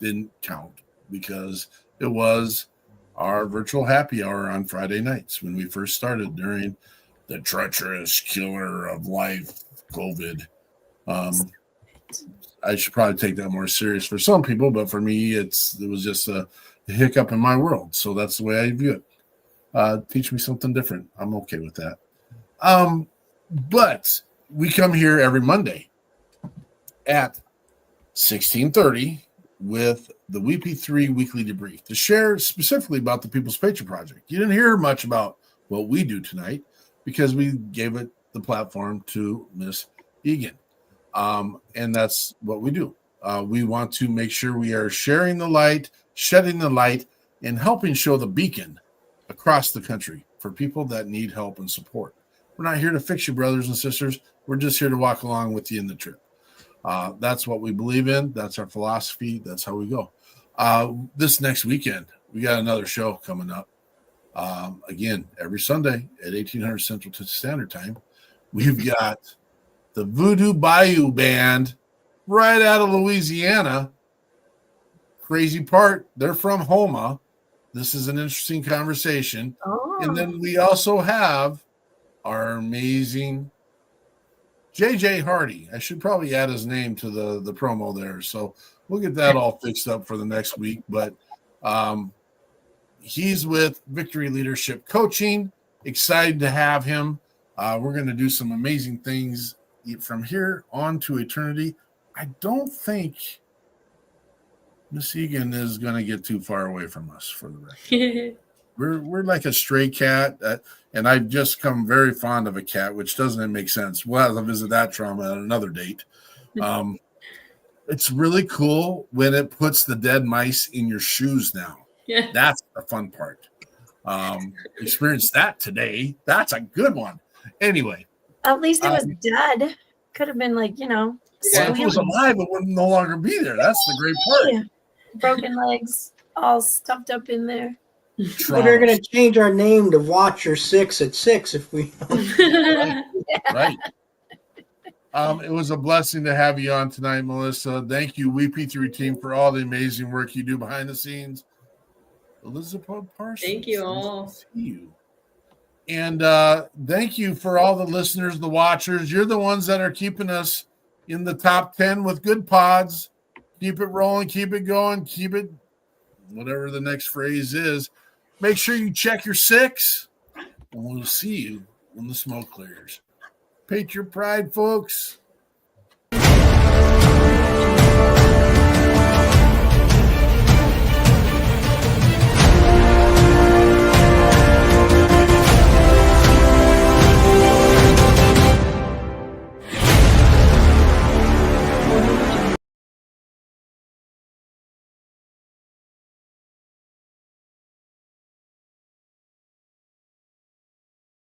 didn't count, because it was our virtual happy hour on Friday nights when we first started during the treacherous killer of life, COVID. I should probably take that more serious for some people, but for me, it was just a hiccup in my world. So that's the way I view it. Teach me something different. I'm okay with that. But we come here every Monday at 16:30 with the WP3 Weekly Debrief to share specifically about the People's Patriot Project. You didn't hear much about what we do tonight because we gave it the platform to Miss Egan. And that's what we do. We want to make sure we are sharing the light, shedding the light, and helping show the beacon across the country for people that need help and support. We're not here to fix you, brothers and sisters. We're just here to walk along with you in the trip. That's what we believe in. That's our philosophy. That's how we go. This next weekend, we got another show coming up. Again, every Sunday at 1800 Central Standard Time. We've got the Voodoo Bayou Band right out of Louisiana. Crazy part, they're from Homa. This is an interesting conversation. Oh. And then we also have our amazing JJ Hardy. I should probably add his name to the promo there. So we'll get that all fixed up for the next week. But He's with Victory Leadership Coaching. Excited to have him. We're going to do some amazing things from here on to eternity. I don't think Miss Egan is going to get too far away from us for the record. We're like a stray cat, and I've just come very fond of a cat, which doesn't make sense. We'll have to visit that trauma on another date. It's really cool when it puts the dead mice in your shoes now. Yeah. That's the fun part. Experienced that today. That's a good one. Anyway. At least it was dead. Could have been like, well, if it was alive, it would no longer be there. That's the great part. Broken legs, all stuffed up in there. We're going to change our name to Watch Your 6 at 6 if we. Right. It was a blessing to have you on tonight, Melissa. Thank you, WeP3 team, for all the amazing work you do behind the scenes. Elizabeth Parsons. Thank you all. Nice to see you. And thank you for all the listeners, the watchers. You're the ones that are keeping us in the top 10 with GoodPods. Keep it rolling, keep it going, keep it, whatever the next phrase is. Make sure you check your 6, and we'll see you when the smoke clears. Patriot pride, folks.